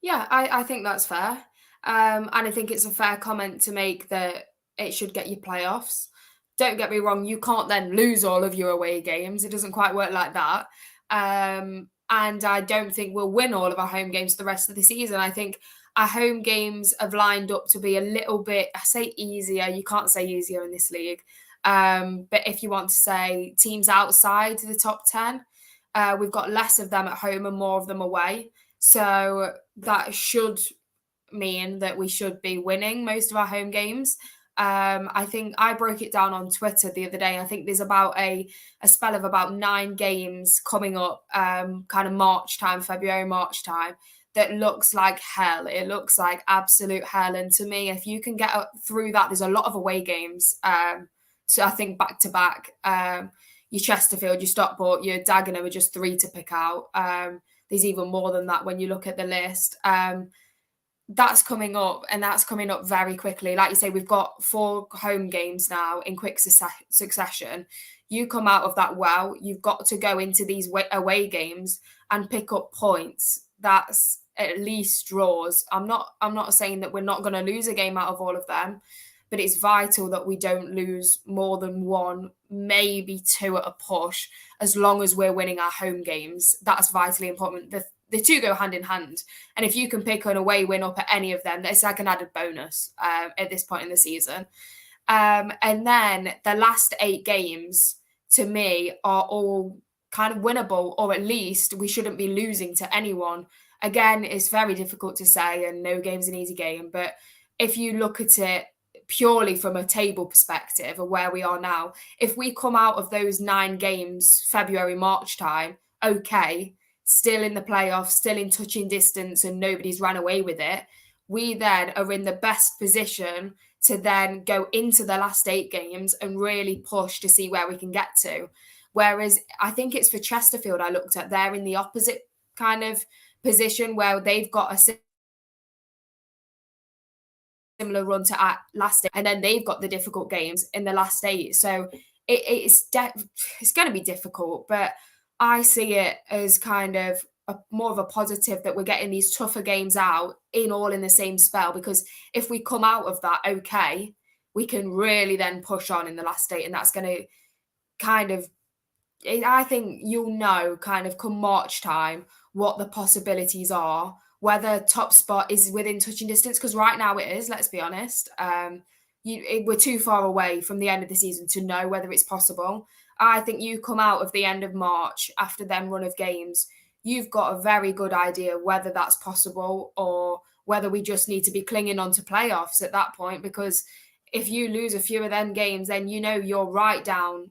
Speaker 2: Yeah, I think that's fair. And I think it's a fair comment to make that it should get you playoffs. Don't get me wrong, you can't then lose all of your away games. It doesn't quite work like that. And I don't think we'll win all of our home games the rest of the season. I think our home games have lined up to be a little bit, I say easier. You can't say easier in this league. But if you want to say teams outside the top 10, we've got less of them at home and more of them away. So that should mean that we should be winning most of our home games. I think I broke it down on Twitter the other day. I think there's about a spell of about 9 games coming up, kind of March time, February, March time, that looks like hell. It looks like absolute hell. And to me, if you can get through that, there's a lot of away games. So I think back to back, your Chesterfield, your Stockport, your Dagenham are just 3 to pick out. There's even more than that when you look at the list. That's coming up, and that's coming up very quickly. Like you say, we've got 4 home games now in quick succession. You come out of that well, you've got to go into these away games and pick up points. That's at least draws. I'm not saying that we're not going to lose a game out of all of them, but it's vital that we don't lose more than 1, maybe 2 at a push, as long as we're winning our home games. That's vitally important. The 2 go hand in hand. And if you can pick an away win up at any of them, it's like an added bonus at this point in the season. And then the last 8 games, to me, are all kind of winnable, or at least we shouldn't be losing to anyone. Again, it's very difficult to say, and no game's an easy game. But if you look at it purely from a table perspective of where we are now, if we come out of those 9 games, February, March time, okay, still in the playoffs, still in touching distance, and nobody's ran away with it, we then are in the best position to then go into the last 8 games and really push to see where we can get to. Whereas I think it's for Chesterfield I looked at, they're in the opposite kind of position where they've got a similar run to last eight, and then they've got the difficult games in the last eight. So it's going to be difficult, but I see it as kind of more of a positive that we're getting these tougher games out all in the same spell, because if we come out of that okay, we can really then push on in the last eight, and that's going to kind of, I think you'll know kind of come March time what the possibilities are, whether top spot is within touching distance, because right now it is, let's be honest. We're too far away from the end of the season to know whether it's possible. I think you come out of the end of March after them run of games, you've got a very good idea whether that's possible or whether we just need to be clinging on to playoffs at that point, because if you lose a few of them games, then you know you're right down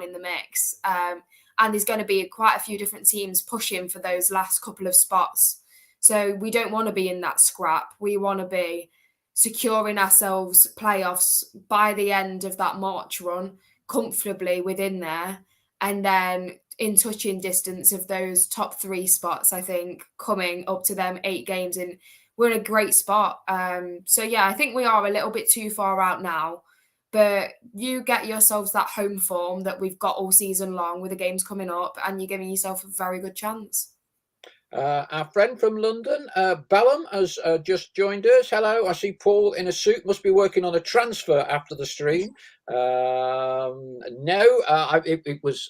Speaker 2: in the mix. And there's going to be quite a few different teams pushing for those last couple of spots. So we don't want to be in that scrap. We want to be securing ourselves playoffs by the end of that March run, comfortably within there, and then in touching distance of those top three spots, I think, coming up to them 8 games. And we're in a great spot. So, yeah, I think we are a little bit too far out now. But you get yourselves that home form that we've got all season long with the games coming up, and you're giving yourself a very good chance.
Speaker 1: Our friend from London, Ballum, has just joined us. Hello, I see Paul in a suit, must be working on a transfer after the stream. It was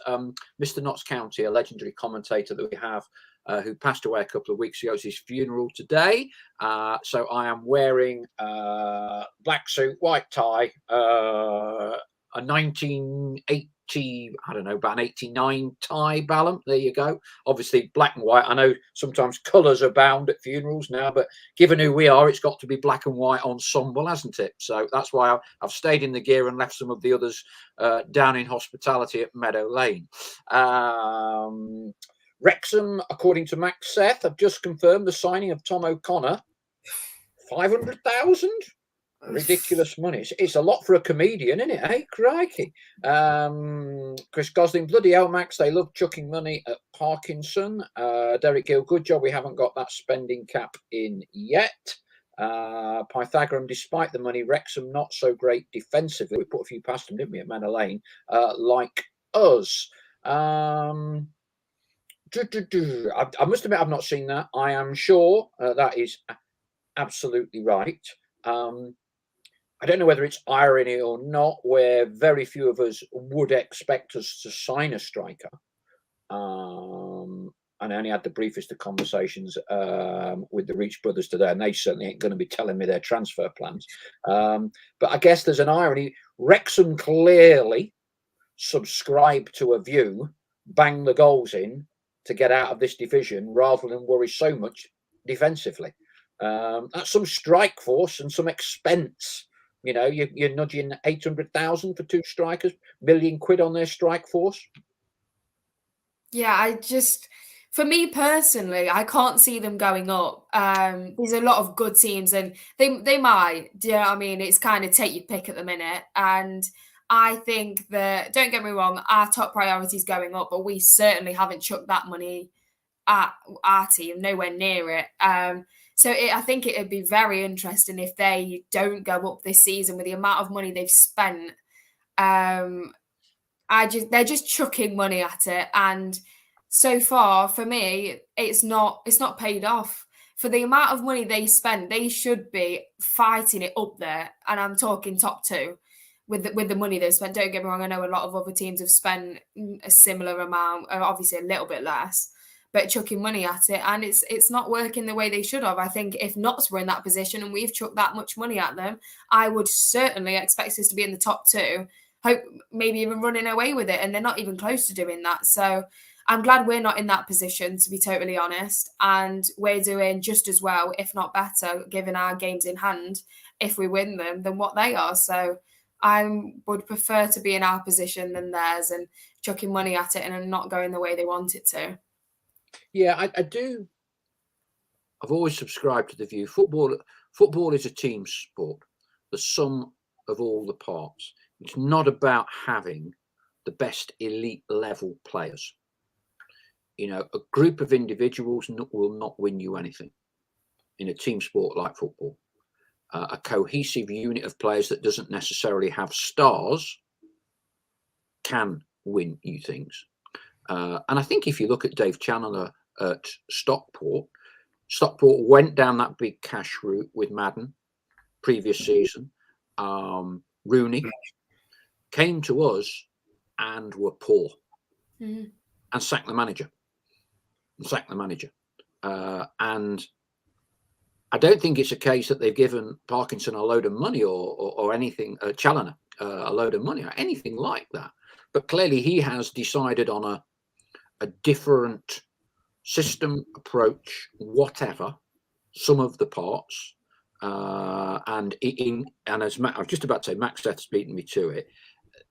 Speaker 1: Mr. Notts County, a legendary commentator that we have, who passed away a couple of weeks ago. It's his funeral today. So I am wearing black suit, white tie, a 1980, I don't know, about an 89 tie, Ballum. There you go. Obviously black and white. I know sometimes colours abound at funerals now, but given who we are, it's got to be black and white ensemble, hasn't it? So that's why I've stayed in the gear and left some of the others down in hospitality at Meadow Lane. Wrexham, according to Max Seth, have just confirmed the signing of Tom O'Connor. 500,000? Ridiculous money. It's a lot for a comedian, isn't it? Hey, crikey. Chris Gosling, bloody hell, Max, they love chucking money at Parkinson. Derek Gill, good job we haven't got that spending cap in yet. Pythagorean, despite the money, Wrexham not so great defensively. We put a few past them, didn't we, at Manor Lane, like us. I must admit I've not seen that. I am sure that is absolutely right. I don't know whether it's irony or not, where very few of us would expect us to sign a striker. And I only had the briefest of conversations with the Reach brothers today, and they certainly ain't going to be telling me their transfer plans. But I guess there's an irony. Wrexham clearly subscribe to a view, bang the goals in to get out of this division rather than worry so much defensively. That's some strike force and some expense. You know, you're nudging 800,000 for 2 strikers, £1 million on their strike force.
Speaker 2: Yeah, for me personally, I can't see them going up. There's a lot of good teams, and they might. Do you know what I mean? It's kind of take your pick at the minute. And I think that, don't get me wrong, our top priority is going up, but we certainly haven't chucked that money at our team, nowhere near it. So I think it would be very interesting if they don't go up this season with the amount of money they've spent. They're just chucking money at it, and so far for me, it's not paid off. For the amount of money they spent, they should be fighting it up there, and I'm talking top 2 with the money they've spent. Don't get me wrong, I know a lot of other teams have spent a similar amount, obviously a little bit less, but chucking money at it, and it's not working the way they should have. I think if Notts were in that position and we've chucked that much money at them, I would certainly expect us to be in the top 2, hope maybe even running away with it, and they're not even close to doing that. So I'm glad we're not in that position, to be totally honest, and we're doing just as well, if not better, given our games in hand, if we win them, than what they are. So I would prefer to be in our position than theirs and chucking money at it and not going the way they want it to.
Speaker 1: Yeah, I do. I've always subscribed to the view. Football is a team sport, the sum of all the parts. It's not about having the best elite level players. You know, a group of individuals will not win you anything in a team sport like football. A cohesive unit of players that doesn't necessarily have stars can win you things. And I think if you look at Dave Challoner at Stockport went down that big cash route with Madden previous season. Rooney came to us and were poor and sacked the manager. And I don't think it's a case that they've given Parkinson a load of money or anything, Challoner a load of money or anything like that. But clearly he has decided on a different system, approach, whatever, some of the parts. And as I was just about to say, Max Seth's beaten me to it.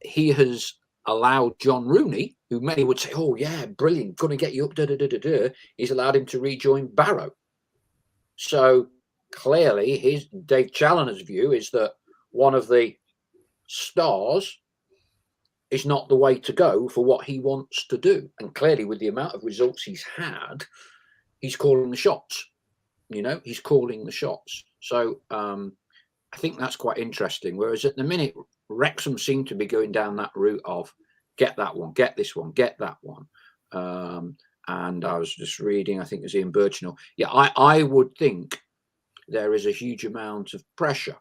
Speaker 1: He has allowed John Rooney, who many would say, oh yeah, brilliant, going to get you up, he's allowed him to rejoin Barrow. So clearly Dave Challoner's view is that one of the stars is not the way to go for what he wants to do. And clearly with the amount of results he's had, he's calling the shots. You know, he's calling the shots. So I think that's quite interesting. Whereas at the minute, Wrexham seem to be going down that route of get that one, get this one, get that one. And I was just reading, I think it was Ian Birchnell. Yeah, I would think there is a huge amount of pressure.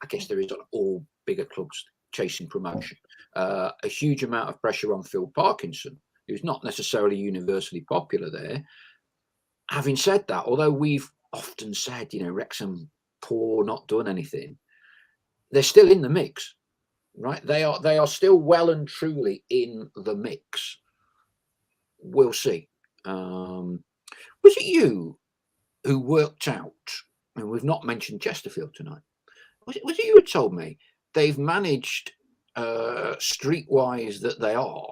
Speaker 1: I guess there is on all bigger clubs chasing promotion. A huge amount of pressure on Phil Parkinson, who's not necessarily universally popular there. Having said that, although we've often said, you know, Wrexham poor, not done anything, they're still in the mix, right? They are still well and truly in the mix. We'll see. Was it you who worked out, and we've not mentioned Chesterfield tonight, was it you who told me they've managed streetwise that they are?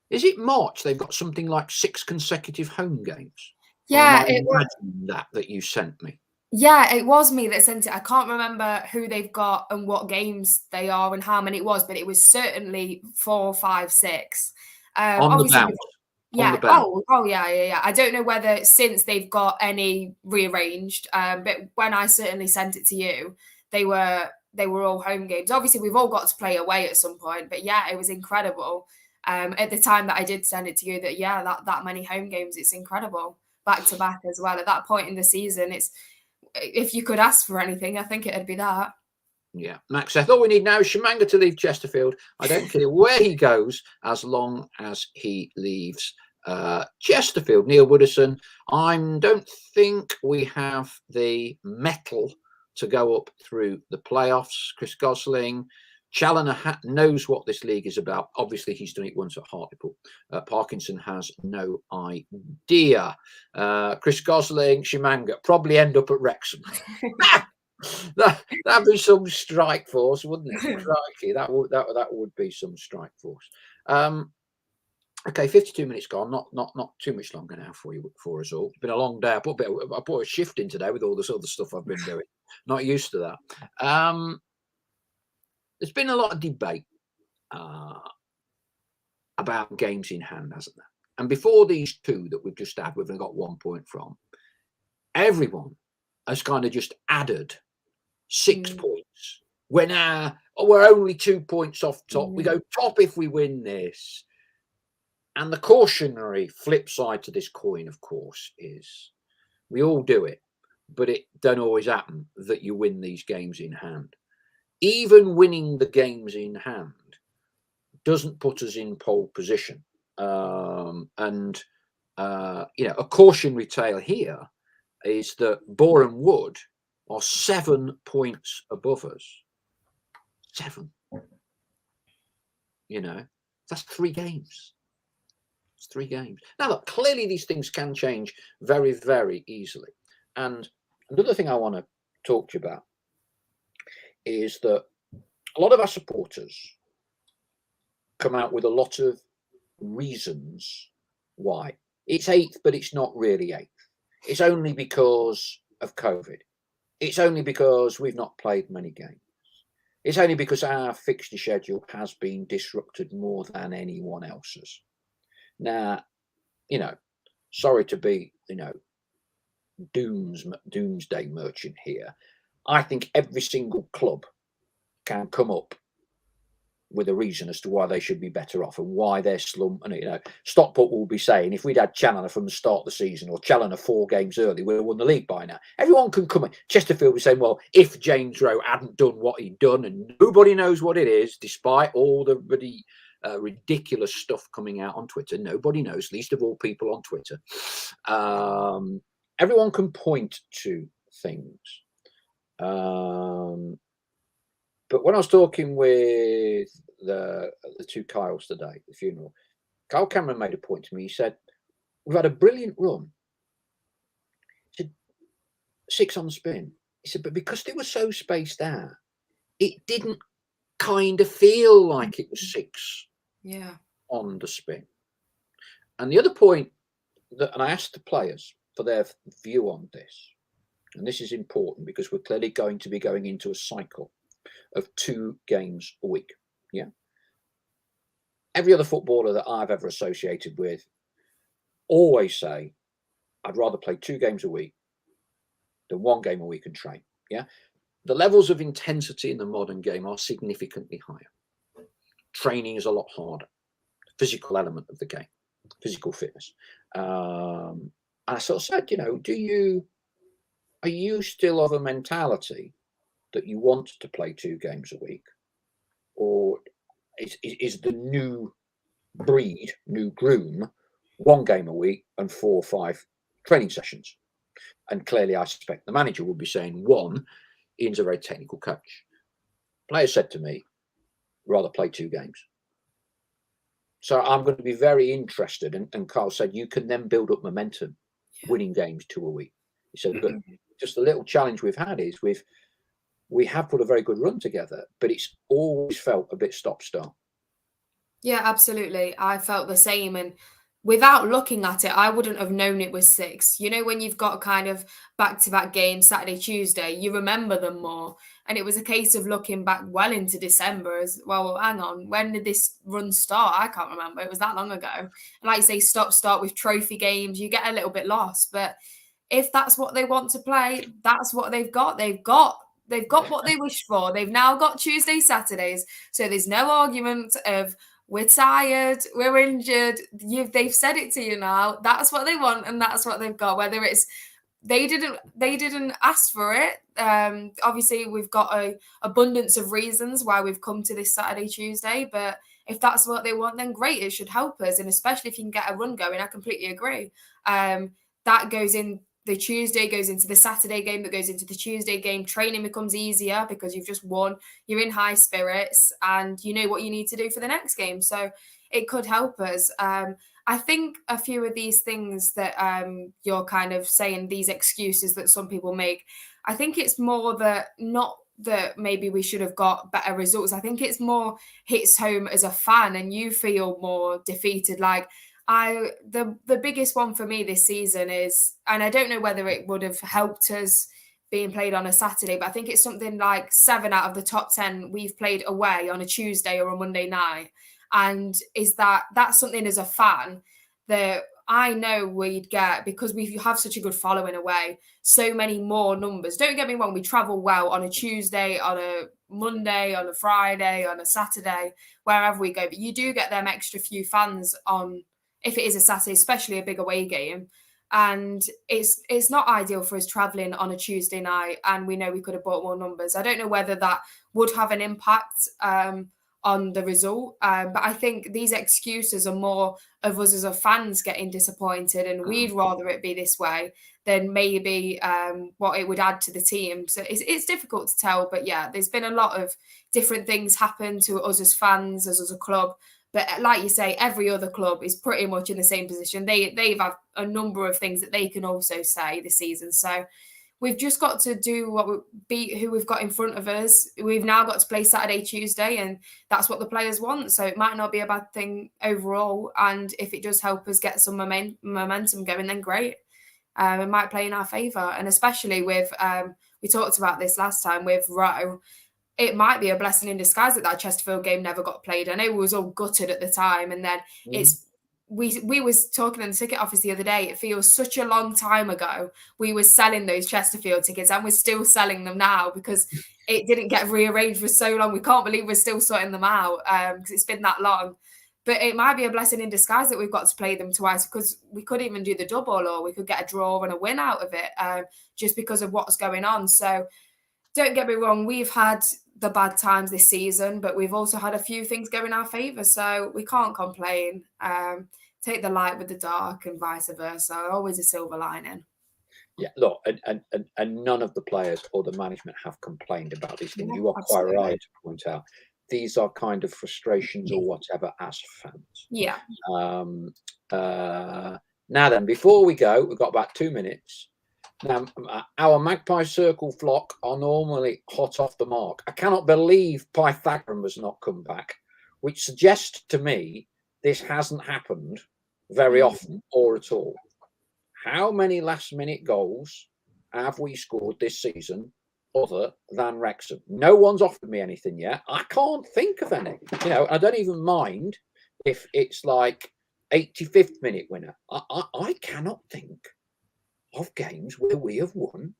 Speaker 1: Is it March? They've got something like 6 consecutive home games.
Speaker 2: Yeah, it was
Speaker 1: that you sent me.
Speaker 2: Yeah, it was me that sent it. I can't remember who they've got and what games they are and how many it was, but it was certainly 4, 5, 6.
Speaker 1: On the bounce.
Speaker 2: Yeah. Yeah. I don't know whether since they've got any rearranged, but when I certainly sent it to you, they were all home games. Obviously, we've all got to play away at some point, but yeah, it was incredible. At the time that I did send it to you, that many home games, it's incredible. Back to back as well. At that point in the season, if you could ask for anything, I think it'd be that.
Speaker 1: Yeah, Max Seth. All we need now is Shimanga to leave Chesterfield. I don't care where he goes as long as he leaves Chesterfield. Neil Woodison. I don't think we have the mettle to go up through the playoffs. Chris Gosling. Challoner knows what this league is about. Obviously, he's done it once at Hartlepool. Parkinson has no idea. Chris Gosling, Shimanga, probably end up at Wrexham. That'd be some strike force, wouldn't it? Crikey, that would be some strike force. Okay, 52 minutes gone. Not too much longer now for us all. It's been a long day. I put a shift in today with all this other stuff I've been doing. Not used to that. There's been a lot of debate about games in hand, hasn't there? And before these 2 that we've just had, we've got 1 point from, everyone has kind of just added 6 points. We're only 2 points off top. We go top if we win this. And the cautionary flip side to this coin, of course, is we all do it, but it don't always happen that you win these games in hand. Even winning the games in hand doesn't put us in pole position. A cautionary tale here is that Boreham Wood are 7 points above us. 7. You know, that's 3 games. It's 3 games. Now, look, clearly these things can change very, very easily. And another thing I want to talk to you about is that a lot of our supporters come out with a lot of reasons why. It's 8th, but it's not really 8th. It's only because of COVID. It's only because we've not played many games. It's only because our fixture schedule has been disrupted more than anyone else's. Now, sorry to be, doomsday merchant here. I think every single club can come up with a reason as to why they should be better off and why they're slump. And Stockport will be saying, if we'd had Challoner from the start of the season, or Challoner 4 games early, we'd have won the league by now. Everyone can come in. Chesterfield will be saying, well, if James Rowe hadn't done what he'd done, and nobody knows what it is, despite all the really ridiculous stuff coming out on Twitter, nobody knows, least of all people on Twitter. Everyone can point to things. But when I was talking with the 2 Kyles today at the funeral, Kyle Cameron made a point to me. He said, we've had a brilliant run. He said, 6 on spin. He said, but because they were so spaced out, it didn't kind of feel like it was 6 on the spin. And the other point, and I asked the players for their view on this, and this is important because we're clearly going to be going into a cycle of 2 games a week. Yeah. Every other footballer that I've ever associated with always say, I'd rather play 2 games a week than 1 game a week and train. Yeah. The levels of intensity in the modern game are significantly higher. Training is a lot harder. The physical element of the game, physical fitness. I sort of said, are you still of a mentality that you want to play 2 games a week, or is the new breed, new groom, 1 game a week and 4 or 5 training sessions? And clearly I suspect the manager will be saying 1. Ian's a very technical coach. Players said to me, rather play 2 games. So I'm going to be very interested. And Carl said, you can then build up momentum, winning games 2 a week. He said, but just the little challenge we've had is we have put a very good run together, but it's always felt a bit stop-start.
Speaker 2: Yeah, absolutely. I felt the same. And without looking at it, I wouldn't have known it was 6. When you've got kind of back-to-back games, Saturday, Tuesday, you remember them more. And it was a case of looking back well into December as, well, hang on, when did this run start? I can't remember. It was that long ago. And like you say, stop-start with trophy games, you get a little bit lost. But if that's what they want to play, that's what they've got. They've got what they wished for. They've now got Tuesday, Saturdays. So there's no argument of we're tired, we're injured. They've said it to you now. That's what they want, and that's what they've got. Whether it's they didn't ask for it. Obviously, we've got a abundance of reasons why we've come to this Saturday, Tuesday. But if that's what they want, then great. It should help us, and especially if you can get a run going. I completely agree. That goes in. The Tuesday goes into the Saturday game, that goes into the Tuesday game. Training becomes easier because you've just won. You're in high spirits and you know what you need to do for the next game. So it could help us. I think a few of these things that you're kind of saying, these excuses that some people make, I think it's more that not that maybe we should have got better results. I think it's more hits home as a fan and you feel more defeated. Like, the biggest one for me this season is, and I don't know whether it would have helped us being played on a Saturday, but I think it's something like 7 out of the top 10 we've played away on a Tuesday or a Monday night. And that's something as a fan that I know we'd get, because we have such a good following away, so many more numbers. Don't get me wrong, we travel well on a Tuesday, on a Monday, on a Friday, on a Saturday, wherever we go. But you do get them extra few fans on, if it is a Saturday, especially a big away game. And it's not ideal for us travelling on a Tuesday night, and we know we could have bought more numbers. I don't know whether that would have an impact on the result, but I think these excuses are more of us as a fans getting disappointed, and we'd rather it be this way than maybe what it would add to the team. So it's difficult to tell, but yeah, there's been a lot of different things happen to us as fans, as a club. But like you say, every other club is pretty much in the same position. They've had a number of things that they can also say this season. So we've just got to do beat who we've got in front of us. We've now got to play Saturday, Tuesday, and that's what the players want. So it might not be a bad thing overall. And if it does help us get some momentum going, then great. It might play in our favour. And especially with, we talked about this last time with Rowe. it might be a blessing in disguise that Chesterfield game never got played. I know we was all gutted at the time, and then we was talking in the ticket office the other day. It feels such a long time ago we were selling those Chesterfield tickets, and we're still selling them now because it didn't get rearranged for so long. We can't believe we're still sorting them out because it's been that long. But it might be a blessing in disguise that we've got to play them twice, because we could even do the double, or we could get a draw and a win out of it just because of what's going on. So don't get me wrong, we've had the bad times this season, but we've also had a few things go in our favour, so we can't complain. Take the light with the dark and vice versa. Always a silver lining.
Speaker 3: Yeah, look, and none of the players or the management have complained about these things. You are
Speaker 2: absolutely.
Speaker 3: quite right to point out these are kind of frustrations or whatever as fans.
Speaker 2: Yeah.
Speaker 3: Now then, before we go, we've got about 2 minutes. Now, our Magpie Circle flock are normally hot off the mark. I cannot believe Pythagorean has not come back, which suggests to me this hasn't happened very often or at all. How many last-minute goals have we scored this season other than Wrexham? No one's offered me anything yet. I can't think of any. You know, I don't even mind if it's like 85th minute winner. I cannot think of games where we have won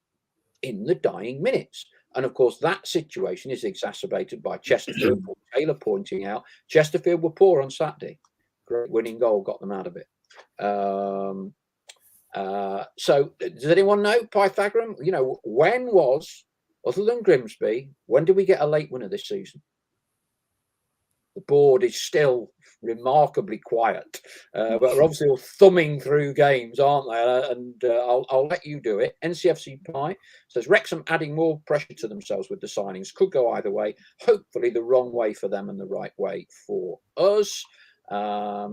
Speaker 3: in the dying minutes. And of course, that situation is exacerbated by Chesterfield. Taylor pointing out Chesterfield were poor on Saturday. Great winning goal got them out of it. So does anyone know, Pythagorean, you know, when was, other than Grimsby, when did we get a late winner this season? The board is still remarkably quiet, but they're obviously all thumbing through games, aren't they? And I'll let you do it. NCFC Pie says Wrexham adding more pressure to themselves with the signings. Could go either way. Hopefully the wrong way for them and the right way for us.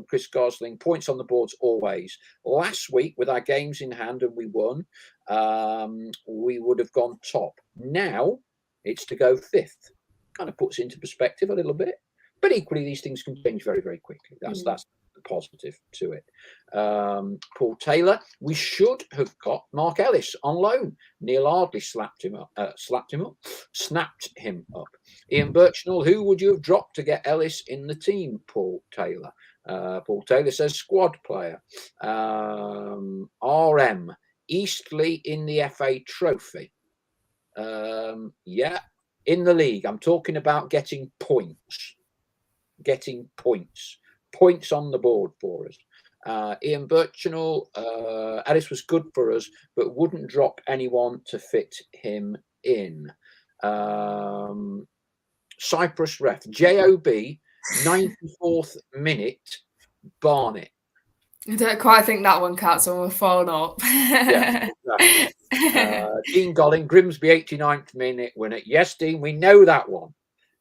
Speaker 3: Chris Gosling, points on the boards always. Last week, with our games in hand and we won, we would have gone top. Now it's to go fifth. Kind of puts it into perspective a little bit. But equally, these things can change very, very quickly. That's the positive to it. Paul Taylor, we should have got Mark Ellis on loan. Neil Ardley snapped him up. Ian Birchnell, who would you have dropped to get Ellis in the team? Paul Taylor. Paul Taylor says squad player. RM, Eastleigh in the FA Trophy. Yeah, in the league. I'm talking about getting points. Points on the board for us. Ian Birchnell, Ellis was good for us, but wouldn't drop anyone to fit him in. Cyprus ref, JOB, 94th minute, Barnet.
Speaker 2: I don't quite think that one counts when we're 4-0.
Speaker 3: Yeah, exactly. Dean Golling, Grimsby, 89th minute winner. Yes, Dean, we know that one.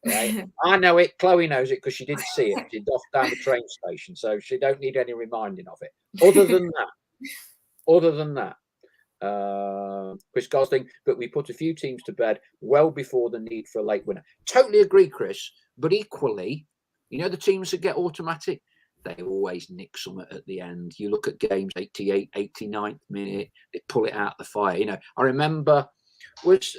Speaker 3: Right, I know it. Chloe knows it because she didn't see it. She's off down the train station, so she don't need any reminding of it. Other than that, Chris Gosling. But we put a few teams to bed well before the need for a late winner. Totally agree, Chris. But equally, you know, the teams that get automatic, they always nick something at the end. You look at games 88, 89th minute, they pull it out the fire. You know, I remember. Which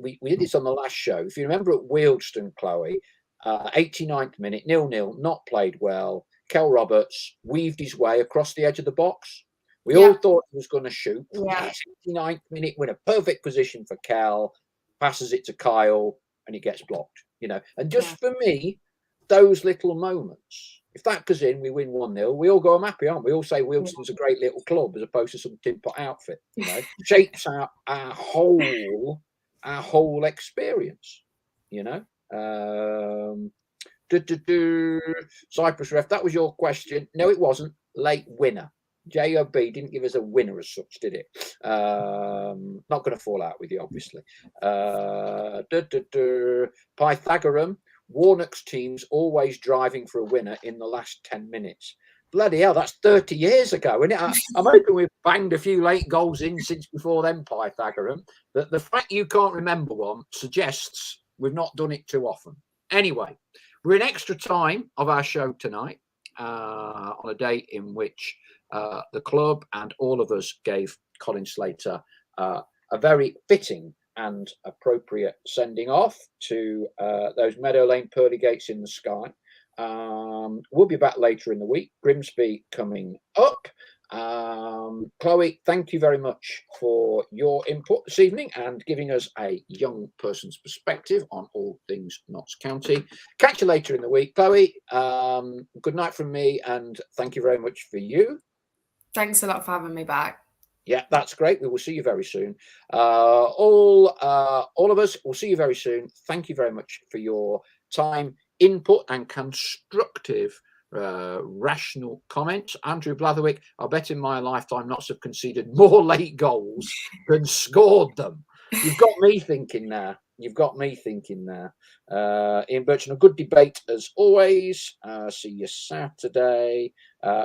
Speaker 3: we did this on the last show. If you remember at Wealdstone, Chloe, 89th minute, 0-0, not played well. Kel Roberts weaved his way across the edge of the box. We all thought he was going to shoot.
Speaker 2: Yeah.
Speaker 3: 89th minute, we're in a perfect position for Kel, passes it to Kyle, and he gets blocked. You know, and just for me, those little moments. If that goes in, we win 1-0. We all go home happy, aren't we? We all say Wealdstone's a great little club as opposed to some tin pot outfit. You know, shapes our whole experience. You know, Cyprus ref. That was your question. No, it wasn't. Late winner. JOB didn't give us a winner as such, did it? Not going to fall out with you, obviously. Pythagorean. Warnock's team's always driving for a winner in the last 10 minutes. Bloody hell, that's 30 years ago, isn't it? I'm hoping we've banged a few late goals in since before then, Pythagorean. But the fact you can't remember one suggests we've not done it too often. Anyway, we're in extra time of our show tonight on a day in which the club and all of us gave Colin Slater a very fitting and appropriate sending off to those Meadow Lane pearly gates in the sky. We'll be back later in the week. Grimsby coming up. Chloe, thank you very much for your input this evening and giving us a young person's perspective on all things Notts County. Catch you later in the week. Chloe, good night from me, and thank you very much for you.
Speaker 2: Thanks a lot for having me back.
Speaker 3: Yeah, that's great. We will see you very soon. All of us will see you very soon. Thank you very much for your time, input, and constructive, rational comments. Andrew Blatherwick, I bet in my lifetime Notts have conceded more late goals than scored them. You've got me thinking there. You've got me thinking there. Ian Bircham, a good debate as always. See you Saturday.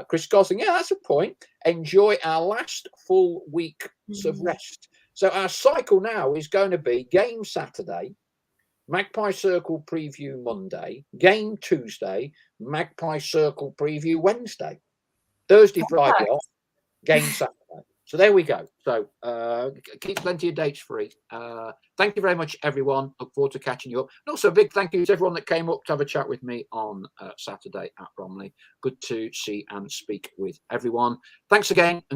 Speaker 3: Chris Gosling, yeah, that's a point. Enjoy our last full week of rest. So our cycle now is going to be game Saturday, Magpie Circle preview Monday, game Tuesday, Magpie Circle preview Wednesday, Thursday, Friday off, game Saturday. So there we go. So keep plenty of dates free. Thank you very much, everyone. Look forward to catching you up. And also a big thank you to everyone that came up to have a chat with me on Saturday at Bromley. Good to see and speak with everyone. Thanks again. And